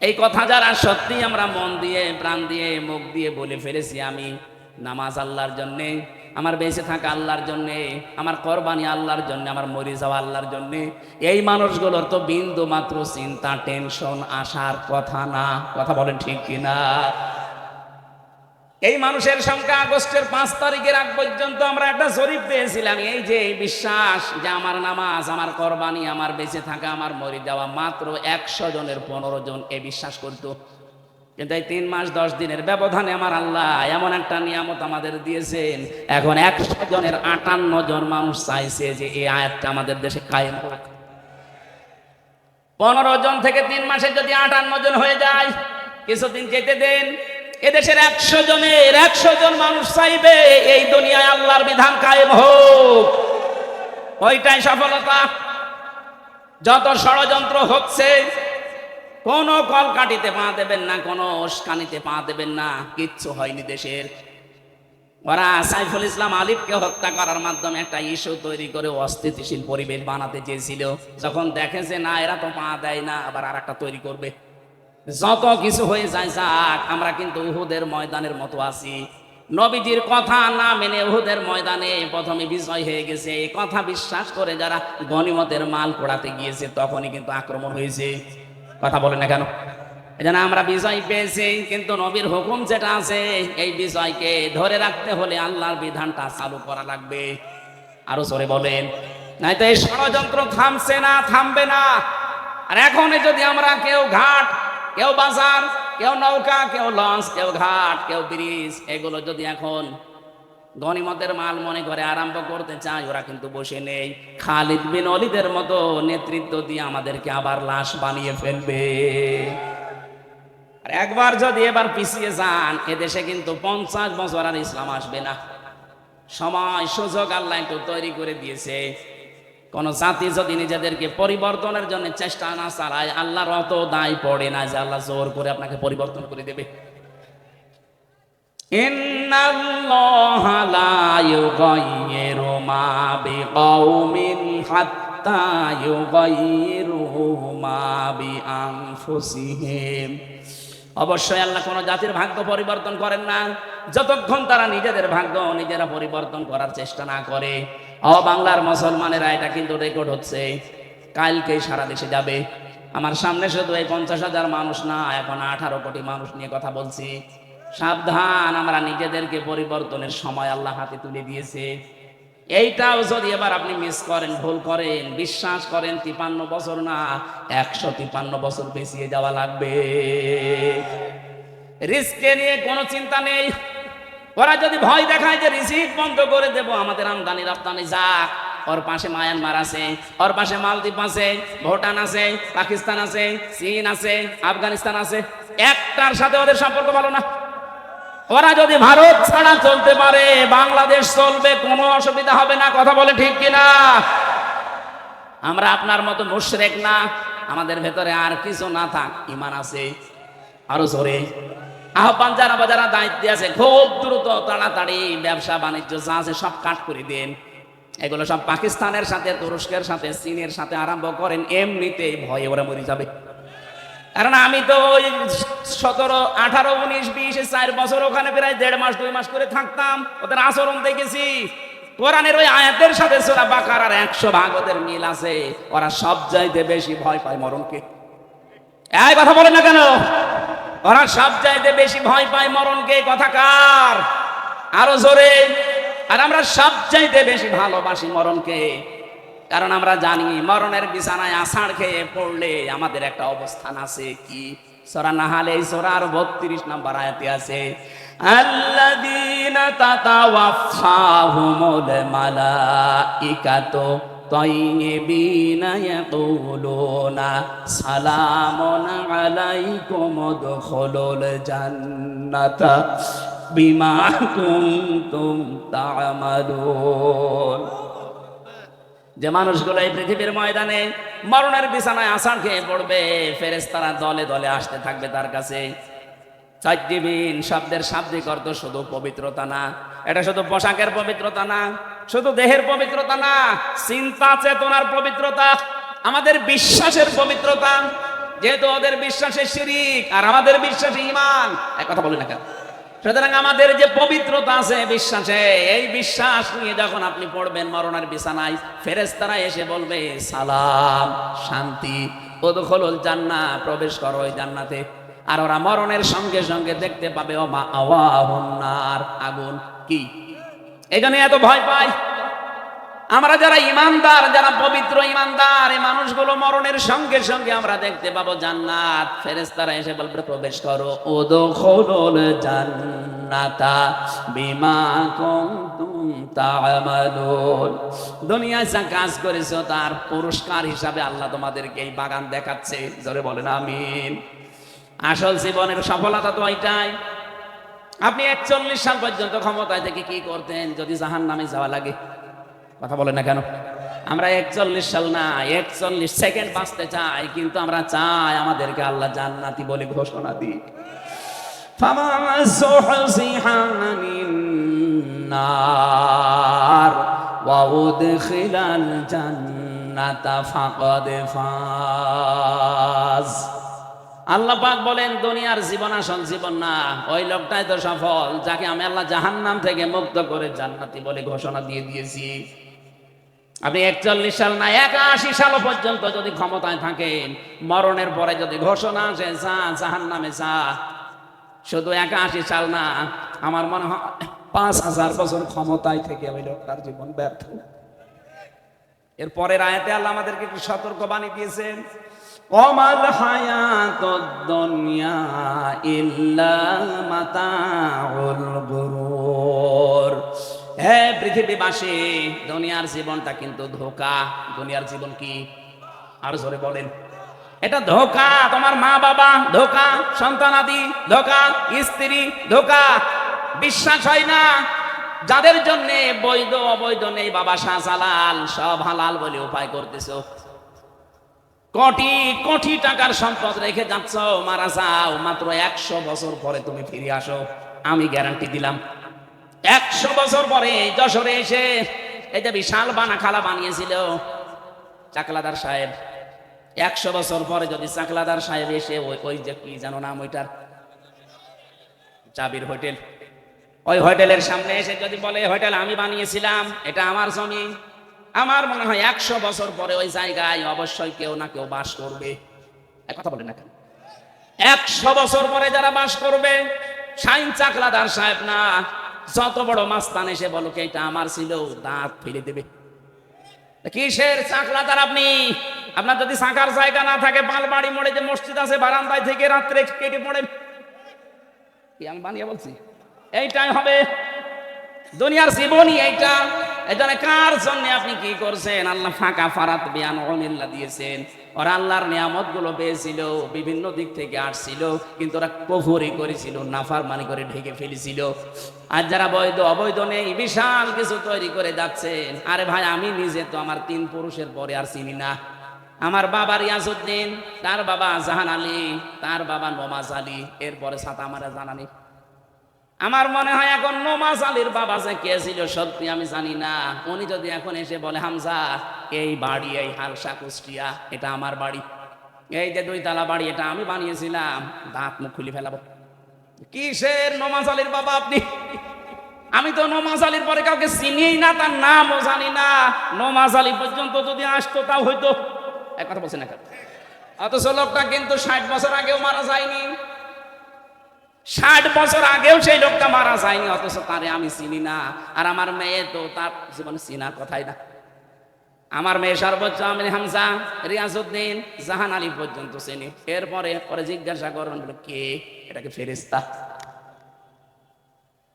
এই কথা যারা সত্যি আমরা মন দিয়ে, প্রাণ দিয়ে, মুখ দিয়ে বলে ফেলেছি, আমি নামাজ আল্লাহর জন্যে, আমার বেঁচে থাকা আল্লাহর জন্যে, আমার কোরবানি আল্লাহর জন্য, আমার মরে যাওয়া আল্লাহর জন্যে, এই মানুষগুলোর তো বিন্দু মাত্র চিন্তা, টেনশন আসার কথা না। কথা বলেন ঠিক কিনা? এই মানুষের সংখ্যা আগস্টের 5 তারিখের আগ পর্যন্ত আমরা একটা জরিপ পেয়েছিলাম, এই যে বিশ্বাস যে আমার নামাজ, আমার কোরবানি, আমার বেঁচে থাকা, আমার মরে যাওয়া, মাত্র 100 জনের 15 জন এই বিশ্বাস করতো। কিন্তু এই 3 মাস 10 দিনের ব্যবধানে আমার আল্লাহ এমন একটা নিয়ামত আমাদের দিয়েছেন, এখন 100 জনের 58 জন মানুষ চাইছে যে এই আয়াতটা আমাদের দেশে কায়েম হোক। 15 জন থেকে 3 মাসে যদি 58 জন হয়ে যায়, কিছুদিন যেতে দেন, এদেশের 100 জনের 100 জন মানুষ চাইবে এই দুনিয়ায় আল্লাহর বিধান কায়েম হোক। ওইটাই সফলতা। যত ষড়যন্ত্র হচ্ছে, কোনো কলকাঠিতে পা দেবেন না, কোনো উস্কানিতে পা দেবেন না, কিচ্ছু হয়নি দেশের। ওরা সাইফুল ইসলাম আলিফকে হত্যা করার মাধ্যমে একটা ইস্যু তৈরি করে অস্থিতিশীল পরিবেশ বানাতে চেয়েছিল। যখন দেখেছে না এরা তো পা দেয় না, আবার আর একটা তৈরি করবে। যত কিছু হয়ে যায় যাক, আমরা কিন্তু উহুদের ময়দানের মতো আছি। নবীজির কথা না মেনে উহুদের ময়দানে প্রথমে বিজয় হয়ে গেছে, এই কথা বিশ্বাস করে যারা গনিমতের মাল পোড়াতে গিয়েছে তখনই কিন্তু আক্রমণ হয়েছে। কথা বলেন না কেন? এজন্য আমরা বিজয় পেয়েছি, কিন্তু নবীর হুকুম যেটা আছে, এই বিজয়কে ধরে রাখতে হলে আল্লাহর বিধানটা চালু করা লাগবে। আরো জোরে বলেন, নাই তো এই ষড়যন্ত্র থামছে না, থামবে না। আর এখন যদি আমরা কেউ ঘাট, কেউ বাজার, কেউ নৌকা, কেউ লঞ্চ, কেউ ঘাট, কেউ ব্রিজ, এগুলো যদি এখন গনিমতের মাল মনে করে আরম্ভ করতে চায়, ওরা কিন্তু বসে নেই। খালিদ বিন ওয়ালিদের মতো নেতৃত্ব দিয়ে আমাদেরকে আবার লাশ বানিয়ে ফেলবে। আর একবার যদি এবার পিছিয়ে যান, এদেশে কিন্তু 50 বছর আর ইসলাম আসবে না। সময় সুযোগ আল্লাহ একটু তৈরি করে দিয়েছে। কোন জাতি যদি নিজেদেরকে পরিবর্তনের জন্য চেষ্টা না চালায়, আল্লাহর অত দায় পড়ে না যে আল্লাহ জোর করে আপনাকে পরিবর্তন করে দেবে। ইন্নাল্লাহা লা ইউগাইয়িরু মা বিকাউমিন হাত্তা হাত্তা ইউগাইয়িরু মা বিআনফুসিহিম। অবশ্যই আল্লাহ কোন জাতির ভাগ্য পরিবর্তন করেন না যতক্ষণ তারা নিজেদের ভাগ্য নিজেরা পরিবর্তন করার চেষ্টা না করে। বাংলার মুসলমানেরা, এটা কিন্তু রেকর্ড হচ্ছে, কালকে সারা দেশে যাবে। আমার সামনে শুধু এই 50,000 মানুষ না, এখন 18 কোটি মানুষ নিয়ে কথা বলছি। সাবধান, আমরা নিজেদেরকে পরিবর্তনের সময় আল্লাহ হাতে তুলে দিয়েছে। এইটাও যদি এবার আপনি মিস করেন, ভুল করেন, বিশ্বাস করেন 53 বছর না 153 বছর পেছিয়ে যাওয়া লাগবে। রিস্কে নিয়ে কোনো চিন্তা নেই। ওরা যদি ভয় দেখায় যে রিজিক বন্ধ করে দেব, আমাদের আমদানি রপ্তানি যাক, ওর পাশে মায়ানমার আছে, ওর পাশে মালদ্বীপ আছে, ভুটান আছে, পাকিস্তান আছে, চীন আছে, আফগানিস্তান আছে, একটার সাথে ওদের সম্পর্ক ভালো না। ওরা যদি ভারত ছাড়া চলতে পারে, বাংলাদেশ চলবে, কোনো অসুবিধা হবে না। কথা বলে ঠিক কিনা? আমরা আপনার মতো মুশরিক না, আমাদের ভেতরে আর কিছু না থাক, ঈমান আছে। আরো জোরে আহ্বান, যারা দায়িত্বে আছে, খুব দ্রুত তাড়াতাড়ি ব্যবসা বাণিজ্য যা আছে সব কাট করে দেন। এগুলো সব পাকিস্তানের সাথে, তুরস্কের সাথে, চীনের সাথে আরম্ভ করেন, এমনিতেই ভয়ে ওরা মরে যাবে। কারণ আমি তো ওই 17, 18, 19, 20, 4 বছর ওখানে প্রায় 1.5 মাস 2 মাস করে থাকতাম, ওদের আচরণ দেখেছি। কোরআনের ওই আয়াতের সাথে সূরা বাকারার 100 ভাগ ওদের মিল আছে। ওরা সব চাইতে বেশি ভয় পায় মরণকে। এই কথা বলেন না কেন? ওরা সব চাইতে বেশি ভয় পায় মরণকে। কথা কার? আরো জোরে। আর আমরা সব চাইতে বেশি ভালোবাসি মরণকে, কারণ আমরা জানি মরণের বিছানায় আছাড় খেয়ে পড়লে আমাদের একটা অবস্থান আছে। কি? সূরা নাহালে সূরার 32 নম্বর আয়াতে আছে, আল্লাযীনা তাতাওয়াফাহুমুল মালাইকাতু তাইয়্যিবিনা ইয়াকুলুনা সালামুন আলাইকুম উদখুলুল জান্নাতা বিমা কুনতুম তা'মালুন। যে মানুষগুলো এই পৃথিবীর ময়দানে মরণের বিছানায় আছাড় খেয়ে পড়বে, ফেরেশতারা দলে দলে আসতে থাকবে তার কাছে। তাইয়্যিবিন শব্দের শাব্দিক অর্থ শুধু পবিত্রতা না, এটা শুধু পোশাকের পবিত্রতা না, শুধু দেহের পবিত্রতা না, চিন্তা চেতনার পবিত্রতা, আমাদের বিশ্বাসের পবিত্রতা। যেহেতু ওদের বিশ্বাসে শিরিক আর আমাদের বিশ্বাসে ঈমান, এক কথা বলি না কেন? সুতরাং আমাদের যে পবিত্রতা আছে বিশ্বাসে, এই বিশ্বাস নিয়ে যখন আপনি পড়বেন মরণের বিছানায়, ফেরেশতারা এসে বলবে সালাম, শান্তি, উদখুলুল জান্নাহ, প্রবেশ করো ওই জান্নাতে। আর ওরা মরণের সঙ্গে সঙ্গে দেখতে পাবে ও মা আওয়াহুন নার, আগুন। কি এই জন্য এত ভয় পায়? আমরা যারা ইমানদার, যারা পবিত্র ইমানদার, এই মানুষগুলো মরণের সঙ্গে সঙ্গে আমরা দেখতে পাবো জান্নাত। ফেরেশতারা এসে বলবে প্রবেশ করো, উদখুলুল জান্নাতা বিমা কুনতুম তা'মালুন। দুনিয়ায় যা কাজ করেছো তার পুরস্কার হিসাবে আল্লাহ তোমাদেরকে এই বাগান দেখাচ্ছে। জোরে বলেন আমিন। আসল জীবনের সফলতা তো এটাই। আপনি 41 সাল পর্যন্ত ক্ষমতায় থেকে কি করতেন যদি জাহান্নামে যাওয়া লাগে? কথা বলেন না কেন? আমরা 41 সাল না 41 সেকেন্ড বাঁচতে চাই, কিন্তু আমরা চাই আমাদেরকে আল্লাহ জান্নাতি বলে ঘোষণা দিক। ফামান যুহযিহা আনিন নার ওয়া উদখিলাল জান্নাতা ফাকাদ ফাজ। আল্লাহ পাক বলেন দুনিয়ার জীবন আসল জীবন না, ওই লোকটাই তো সফল যাকে আমি আল্লাহ জাহান্নাম থেকে মুক্ত করে জান্নাতি বলে ঘোষণা দিয়ে দিয়েছি। আপনি 41 সাল না 81 সাল পর্যন্ত যদি ক্ষমতায় থাকেন, মরণের পরে যদি ঘোষণা আসে যা জাহান্নামে যা, শুধু 81 সাল না, আমার মনে হয় 5000 বছর ক্ষমতায় থেকে ওই লোকটার জীবন ব্যর্থ। এর পরের আয়াতে আল্লাহ আমাদেরকে একটু সতর্ক বাণী দিয়েছেন, ওমাল হায়াতুদ দুনিয়া ইল্লা মাতাউল গুরুর। হে পৃথিবীবাসী, দুনিয়ার জীবনটা কিন্তু ধোঁকা। দুনিয়ার জীবন কি? আর জোরে বলেন। এটা ধোঁকা। তোমার মা বাবা ধোঁকা, সন্তানাদি ধোঁকা, স্ত্রী ধোঁকা। বিশ্বাস হয় না। যাদের জন্য বৈধ অবৈধ নেই, বাবা শাহজালাল, সব হালাল বলে উপায় করতেছো। কোটি কোটি টাকার সম্পদ রেখে যাচ্ছ, মারা যাও, মাত্র 100 বছর পরে তুমি ফিরে আসো, আমি গ্যারান্টি দিলাম। 100 বছর পরে যশোরে এসে এই যে বিশাল বানা খালা বানিয়েছিল, চাকলাদার সাহেব 100 বছর পরে যদি চাকলাদার সাহেব এসে ওই যে কি জানো নাম ওইটার, জাবির হোটেল, ওই হোটেলের সামনে এসে যদি বলে হোটেল আমি বানিয়েছিলাম, এটা আমার জমি, আমার মনে হয় 100 বছর পরে ওই জায়গায় অবশ্যই কেউ না কেউ বাস করবে। এক কথা বলেন না কেন? 100 বছর পরে যারা বাস করবে, শাইন চাকলাদার সাহেব না, যত বড় মাস্তান এসে বলো কি এটা আমার ছিল, দাঁত ফেলে দেবে। কিসের চাকলাদার আপনি? আপনার যদি থাকার জায়গা না থাকে, পালবাড়ি মোড়ে যে মসজিদ আছে, বারান্দায় থেকে রাত্রে কেটে পড়েন। কি আমি বানিয়ে বলছি? এইটাই হবে দুনিয়ার জীবনই এইটা। এজন্য কার জন্য আপনি কি করছেন? আল্লাহ ফাঁকা ফারাত বিয়ান অনিল্লা দিয়েছেন। ওরা আল্লাহর নিয়ামত গুলো পেয়েছিল, বিভিন্ন দিক থেকে আসছিল, কিন্তু ওরা কুফরি করেছিল, নাফরমানি করে ঢেকে ফেলেছিল। আর যারা বৈধ অবৈধ নেই, বিশাল কিছু তৈরি করে যাচ্ছেন। আরে ভাই, আমি নিজে তো আমার 3 পুরুষের পরে আর চিনি না। আমার বাবা রিয়াজউদ্দিন, তার বাবা জাহান আলী, তার বাবা নমাজ আলী, এরপরে সাথে আমার জানা নেই। আমার মনে হয় এখন নমাজ আলীর বাবা যে কে ছিল সত্যি আমি জানি না। উনি যদি এখন এসে বলে হামজা এই বাড়ি, এই হালসা কুষ্টিয়া, এটা আমার বাড়ি, এই যে 2 তলা বাড়ি এটা আমি বানিয়েছিলাম, দাঁত মুখ খুলে ফেলাবো। কিসের নমাজ আলীর বাবা আপনি? আমি তো নমাজ আলীর পরে কাউকে চিনিই না, তার নামও জানি না। নমাজ আলী পর্যন্ত যদি আসতো তাও হইতো। এক কথা বলছেন না? অথচ লোকটা কিন্তু 60 বছর আগেও মারা যায়নি। 60 বছর আগেও সেই লোকটা মারা যায়নি, অথচ তারে আমি চিনি না। আর আমার মেয়ে তো তার জীবনে চিনার কথাই না। আমার মেয়ে সর্বোচ্চ আমি হামজা, রিয়াজউদ্দিন, জাহান আলী পর্যন্ত চিনি। এরপরে পরে জিজ্ঞাসা করেন কে? এটাকে ফেরেশতা।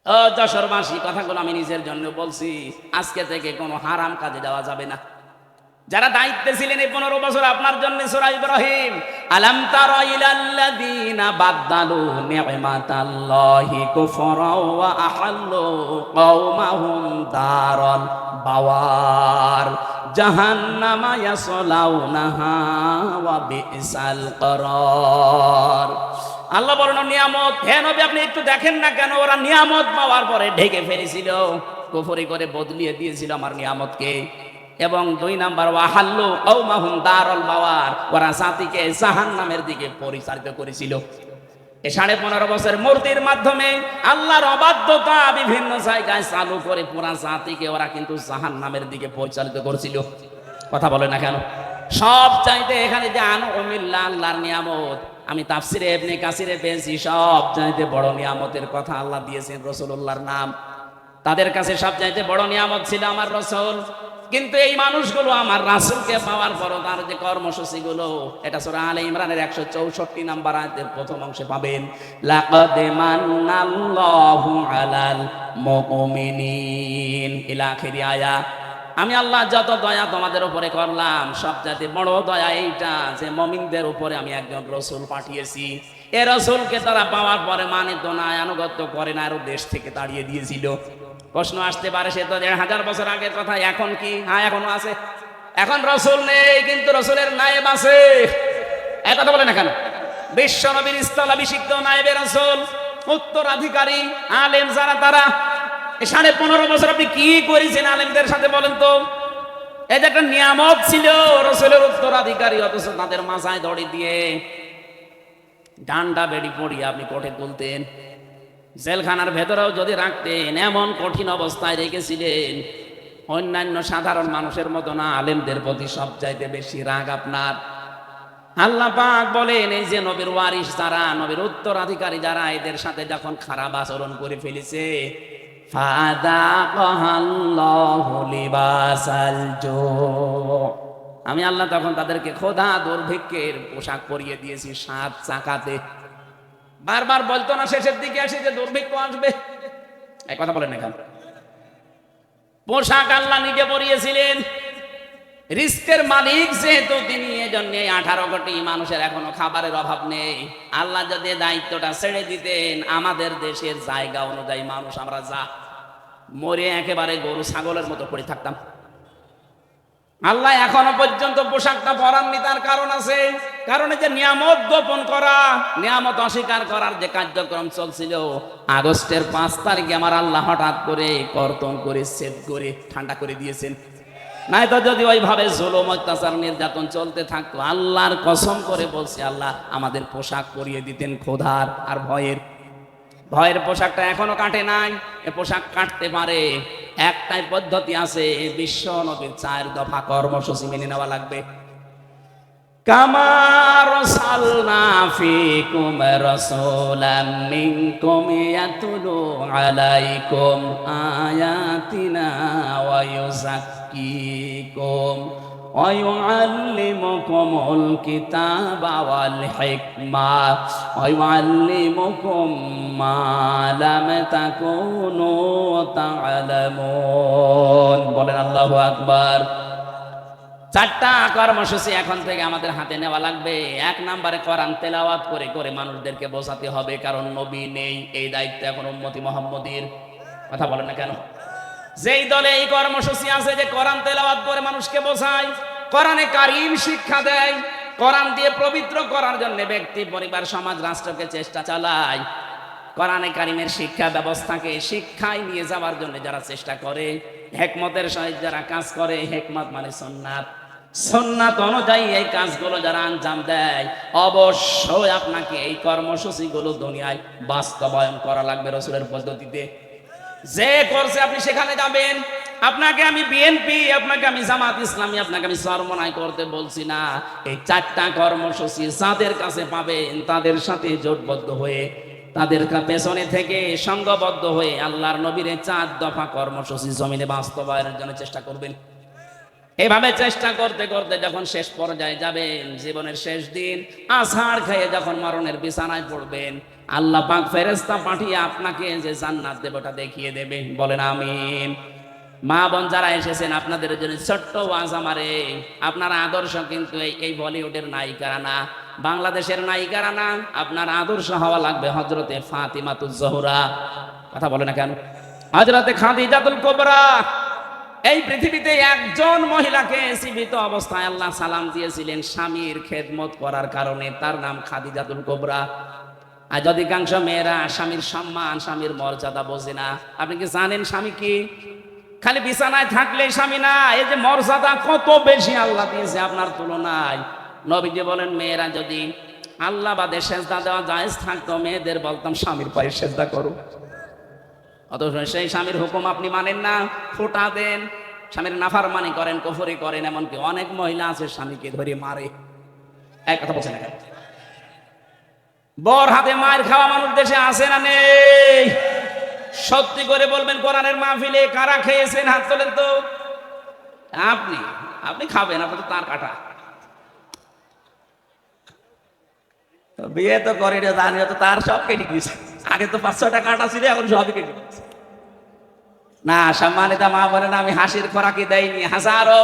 ও যশোরবাসী, কথাগুলো আমি নিজের জন্য বলছি। আজকে থেকে কোনো হারাম কাজে যাওয়া যাবে না। যারা দায়িত্বে ছিলেন এই 15 বছর আপনার জন্য, সূরা ইব্রাহিম, আলাম তারা ইলাল্লাযীনা বাদদালু নি'মাতাল্লাহি কুফরা ওয়া আহাল্লু কওমাহুম দারাল বাওয়ার জাহান্নামা ইয়াসলাউনাহা ওয়া বিসাল করার। আল্লাহ বলেন নিয়ামত, হে নবী আপনি একটু দেখেন না কেন, ওরা নিয়ামত পাওয়ার পরে ঢেকে ফেলেছিল, কুফরি করে বদলিয়ে দিয়েছিল আমার নিয়ামতকে। এবং 2 নাম্বার ওয়াহাল্লু কওমাহুম দারাল বাওয়ার, ওরা জাতিকে জাহান্নামের দিকে পরিচালিত করেছিল। এই 15.5 বছর মূর্তির মাধ্যমে আল্লাহর অবাধ্যতা বিভিন্ন জায়গায় চালু করে পুরা জাতিকে ওরা কিন্তু জাহান্নামের দিকে পরিচালিত করেছিল। কথা বলে না কেন? সব চাইতে এখানে যে আনউমিল্লাহ আল্লাহর নিয়ামত, আমি তাফসিরে ইবনে কাসিরে পেয়েছি, সব চাইতে বড় নিয়ামতের কথা আল্লাহ দিয়েছেন রাসূলুল্লাহর নাম। তাদের কাছে সব চাইতে বড় নিয়ামত ছিল আমার রাসূল। কিন্তু এই মানুষগুলো আমার রাসূলকে পাওয়ার পর তার যে কর্মসূচিগুলো, এটা সূরা আলে ইমরানের 164 নাম্বার আয়াতের প্রথম অংশে পাবেন, লাকাদ মান্নাল্লাহু আলাল মুমিনিন ইলা আখিরি আয়া। আমি আল্লাহ যত দয়া তোমাদের উপরে করলাম, সবচেয়ে বড় দয়া এইটা যে মুমিনদের উপরে আমি একজন রাসূল পাঠিয়েছি। এই রাসূলকে তারা পাওয়ার পরে মানিত না, আনুগত্য করে না, আর দেশ থেকে তাড়িয়ে দিয়েছিল। প্রশ্ন আসতে পারে সে তো 1000 বছর আগের কথা, এখন কি? হ্যাঁ এখনো আছে। এখন রাসূল নেই, কিন্তু রাসূলের নায়েব আছে। এই কথা বলে না কেন? বিশ্ব নবীর স্থলাভিষিক্ত নায়েবে রাসূল, উত্তরাধিকারী আলেম যারা, তারা 15.5 বছর আপনি কি করেছেন আলেমদের সাথে বলেন তো? এই যে একটা নিয়ামত ছিল রাসূলের উত্তরাধিকারী, অথচ তাদের মাথায় দড়ি দিয়ে ডান্ডা বেড়ি পড়িয়ে আপনি কোঠে তুলতেন, জেলখানার ভেতরেও যদি রাখতেন, এমন কঠিন অবস্থায় রেখেছিলেন। অন্যান্য সাধারণ মানুষের মতো না, আলেমদের প্রতি সবচাইতে বেশি রাগ আপনার। আল্লাহ পাক বলেন এই যে নবীর ওয়ারিস যারা, নবীর উত্তরাধিকারী যারা, এদের সাথে যখন খারাপ আচরণ করে ফেলেছে, ফাযাকাল্লাহু লিবাসাল জু, আমি আল্লাহ তখন তাদেরকে ক্ষুধা দুর্ভিক্ষের পোশাক পরিয়ে দিয়েছি 7 চাকাতে। বারবার বলতো না শেষের দিকে আসে যে দুর্ভিক্ষ আসবে? এই কথা বলেন এখন। পোশাক আল্লাহ নিজে পরিয়েছিলেন। রিস্কের মালিক যেহেতু তিনি, এজন্য 18 কোটি মানুষের এখনো খাবারের অভাব নেই। আল্লাহ যদি দায়িত্বটা ছেড়ে দিতেন, আমাদের দেশের জায়গা অনুযায়ী মানুষ আমরা যা মরে একেবারে গরু ছাগলের মতো পড়ে থাকতাম। আল্লাহ এখনো পর্যন্ত পোশাকটা পরাননি, তার কারণ আছে। কারণ এই যে নিয়ামত গোপন করা, নিয়ামত অস্বীকার করার যে কার্যক্রম চলছিল, আগস্টের 5 তারিখে আমার আল্লাহ হঠাৎ করে কর্তন করে সেট করে ঠান্ডা করে দিয়েছেন। নাই তো যদি ওইভাবে জুলুম অত্যাচার নির্যাতন চলতে থাকতো, আল্লাহর কসম করে বলছি, আল্লাহ আমাদের পোশাক পরিয়ে দিতেন ক্ষুধার আর ভয়ের। ভয়ের পোশাকটা এখনো কাটে নাই, এ পোশাক কাটতে পারে। একটাই পদ্ধতি আছে, বিশ্ব নবীর 4 দফা কর্মসূচি মেনে নেওয়া লাগবে। কামা রাসালনা ফীকুম রাসূলাম মিনকুম ইয়াতলু আলাইকুম আয়াতিনা ওয়া ইউযাক্কিকুম ওয়া ইউআল্লিমুকুমুল কিতাবা ওয়াল হিকমা ওয়া ইউআল্লিমুকুম মা লাম তাকুনু তা'লামুন। বলেন আল্লাহু আকবার। 4টা কর্মসূচি এখন থেকে আমাদের হাতে নেওয়া লাগবে। 1 নম্বরে কোরআন তেলাওয়াত করে করে মানুষদেরকে বোঝাতে হবে, কারণ নবী নেই, এই দায়িত্ব এখন উম্মতি মুহাম্মদীর। কথা বলেন না কেন? যেই দলে এই কর্মসূচি আছে যে কোরআন তেলাওয়াত করে মানুষকে বোঝায়, কোরআনে কারীম শিক্ষা দেয়, কোরআন দিয়ে পবিত্র করার জন্য ব্যক্তি, পরিবার, সমাজ, রাষ্ট্রকে চেষ্টা চালায়, কোরআনে কারীমের শিক্ষা ব্যবস্থাকে শিক্ষায় নিয়ে যাওয়ার জন্য যারা চেষ্টা করে, হিকমতের সহিত যারা কাজ করে, হিকমত মানে সুন্নাত, সুন্নাত অনুযায়ী এই কাজগুলো যারা আঞ্জাম দেয়, অবশ্যই আপনাকে এই কর্মসূচিগুলো দুনিয়ায় বাস্তবায়ন করা লাগবে রাসূলের পদ্ধতিতে। যে করছে আপনি সেখানে যাবেন। আপনাকে আমি বিএনপি, আপনাকে আমি জামাত ইসলামী, আপনাকে আমি চরমনাই করতে বলছি না। এই 4টা কর্মসূচি যাদের কাছে পাবেন তাদের সাথে জোটবদ্ধ হয়ে, তাদের পেছনে থেকে সংঘবদ্ধ হয়ে আল্লাহর নবীর 4 দফা কর্মসূচি জমিনে বাস্তবায়নের জন্য চেষ্টা করবেন। এভাবে চেষ্টা করতে করতে যখন শেষ পর্যায়ে যাবেন, জীবনের শেষ দিন, আছাড় খেয়ে যখন মরণের বিছানায় পড়বেন, আল্লাহ পাক ফেরেশতা পাঠিয়ে আপনাকে যে জান্নাত দেবে ওটা দেখিয়ে দেবে। বলেন আমিন। মা বোন যারা এসেছেন, আপনাদের জন্য ছোট্ট ওয়াজ আমারে, আপনার আদর্শ কিন্তু এই বলিউডের নায়িকারা না, বাংলাদেশের নায়িকারা না, আপনার আদর্শ হওয়া লাগবে হযরতে ফাতিমাতুজ জোহরা। কথা বলে না কেন? হযরতে খাদিজাতুল কুবরা। এই পৃথিবীতে একজন মহিলাকে জীবিত অবস্থায় আল্লাহ সালাম দিয়েছিলেন স্বামীর খেদমত করার কারণে, তার নাম খাদিজাতুল কুবরা। আজ অধিকাংশ মেয়েরা স্বামীর সম্মান, স্বামীর মর্যাদা বোঝে না। আপনি কি জানেন স্বামী কি? খালি বিছানায় থাকলে স্বামী না, এই যে মর্যাদা কত বেশি আল্লাহ দিয়েছে আপনার তুলনায়। নবীজি বলেন, মেয়েরা যদি আল্লাহ বাদে সেজদা দেওয়া জায়েজ থাকতো, মেয়েদের বলতাম স্বামীর পায়ে সেজদা করো। অথচ সেই স্বামীর হুকুম আপনি মানেন না, ফোঁটা দেন, স্বামীর নাফরমানি করেন, কুফরি করেন। এমনকি অনেক মহিলা আছে স্বামীকে ধরে মারে। এক কথা বলছেন না? বর হাতে মায়ের খাওয়া মানুষ দেশে আছে না নেই? সত্যি করে বলবেন, কোরআনের মাহফিলে কারা খেয়েছেন? হাত তোলেন তো। আপনি খাবেন, আপনি তো তার কাটা। বিয়ে তো করে জানি তো, তার সব কেটে দিয়েছে। আগে তো 5-6টা কাটা ছিল, এখন সবই কেটে দিয়েছে। না, সম্মানিত মা বলেন, আমি হাসির খোরাকি দেয়নি। হাজারো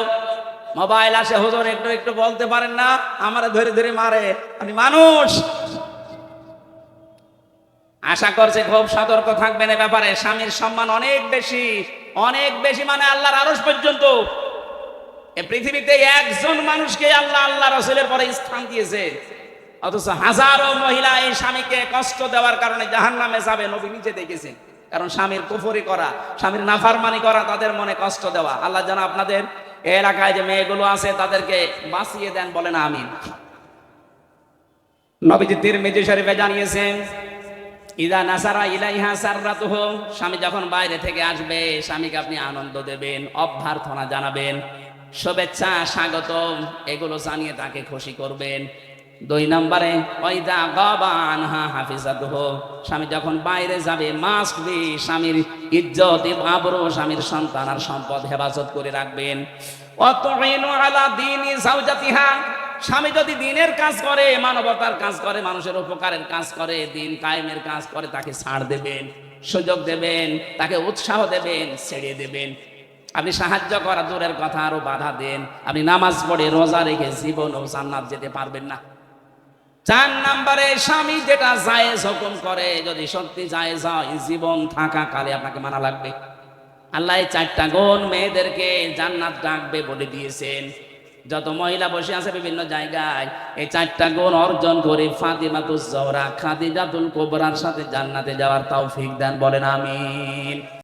মোবাইল আসে, হুজুর একটু একটু বলতে পারেন না, আমারে ধরে ধরে মারে। আপনি মানুষ। আশা করছে খুব সতর্ক থাকবেন এ ব্যাপারে। স্বামীর সম্মান অনেক বেশি, অনেক বেশি, মানে আল্লাহর আরশ পর্যন্ত। এই পৃথিবীতে একজন মানুষকে আল্লাহ আল্লাহ রাসূলের পরে স্থান দিয়েছে, অথচ হাজারো মহিলা এই স্বামীকে কষ্ট দেওয়ার কারণে জাহান্নামে যাবে। নবী নিজে দেখেছেন। কারণ স্বামীর কুফরি করা, স্বামীর নাফরমানি করা, তাদের মনে কষ্ট দেওয়া। আল্লাহ যেন আপনাদের এলাকায় যে মেয়েগুলো আছে তাদেরকে বাঁচিয়ে দেন। বলেন আমিন। নবীজি তিরমিজি শরীফে জানিয়েছেন, ইদা নাসারা ইলাইহা সাররাতুহু, স্বামী যখন বাইরে থেকে আসবে, স্বামীকে আপনি আনন্দ দেবেন, অভ্যর্থনা জানাবেন, শুভেচ্ছা, স্বাগতম, এগুলো জানিয়ে তাকে খুশি করবেন। 2 নম্বরে, ওয়াইদা গাবা আনহা হাফিজাতুহু, স্বামী যখন বাইরে যাবে, মাস্ট বি স্বামীর ইজ্জত, আবরু, স্বামীর সন্তান আর সম্পদ হেফাজত করে রাখবেন। ওয়াতুইনু আলা দীনি যাওজাতিহা, স্বামী যদি দ্বীনের কাজ করে, মানবতার কাজ করে, মানুষের উপকারের কাজ করে, দ্বীন কায়েমের কাজ করে, তাকে ছাড় দেবেন, সুযোগ দেবেন, তাকে উৎসাহ দেবেন, ছেড়ে দেবেন। আপনি সাহায্য করা দূরের কথা, আরো বাধা দেন। আপনি নামাজ পড়ে রোজা রেখে জীবন ও জান্নাত যেতে পারবেন না। 4 নম্বরে, স্বামী যেটা জায়েজ হুকুম করে, যদি সত্যি জায়েজ হয়, জীবন থাকা কালে আপনাকে মানা লাগবে। আল্লাহ এই 4টা গুণ মেয়েদেরকে জান্নাত ডাকবে বলে দিয়েছেন। যত মহিলা বসে আছে বিভিন্ন জায়গায়, এই 4টা গুণ অর্জন করে ফাতিমাতুজ জোহরা খাদিজাতুল কুবরার সাথে জান্নাতে যাওয়ার তৌফিক দেন। বলেন আমিন।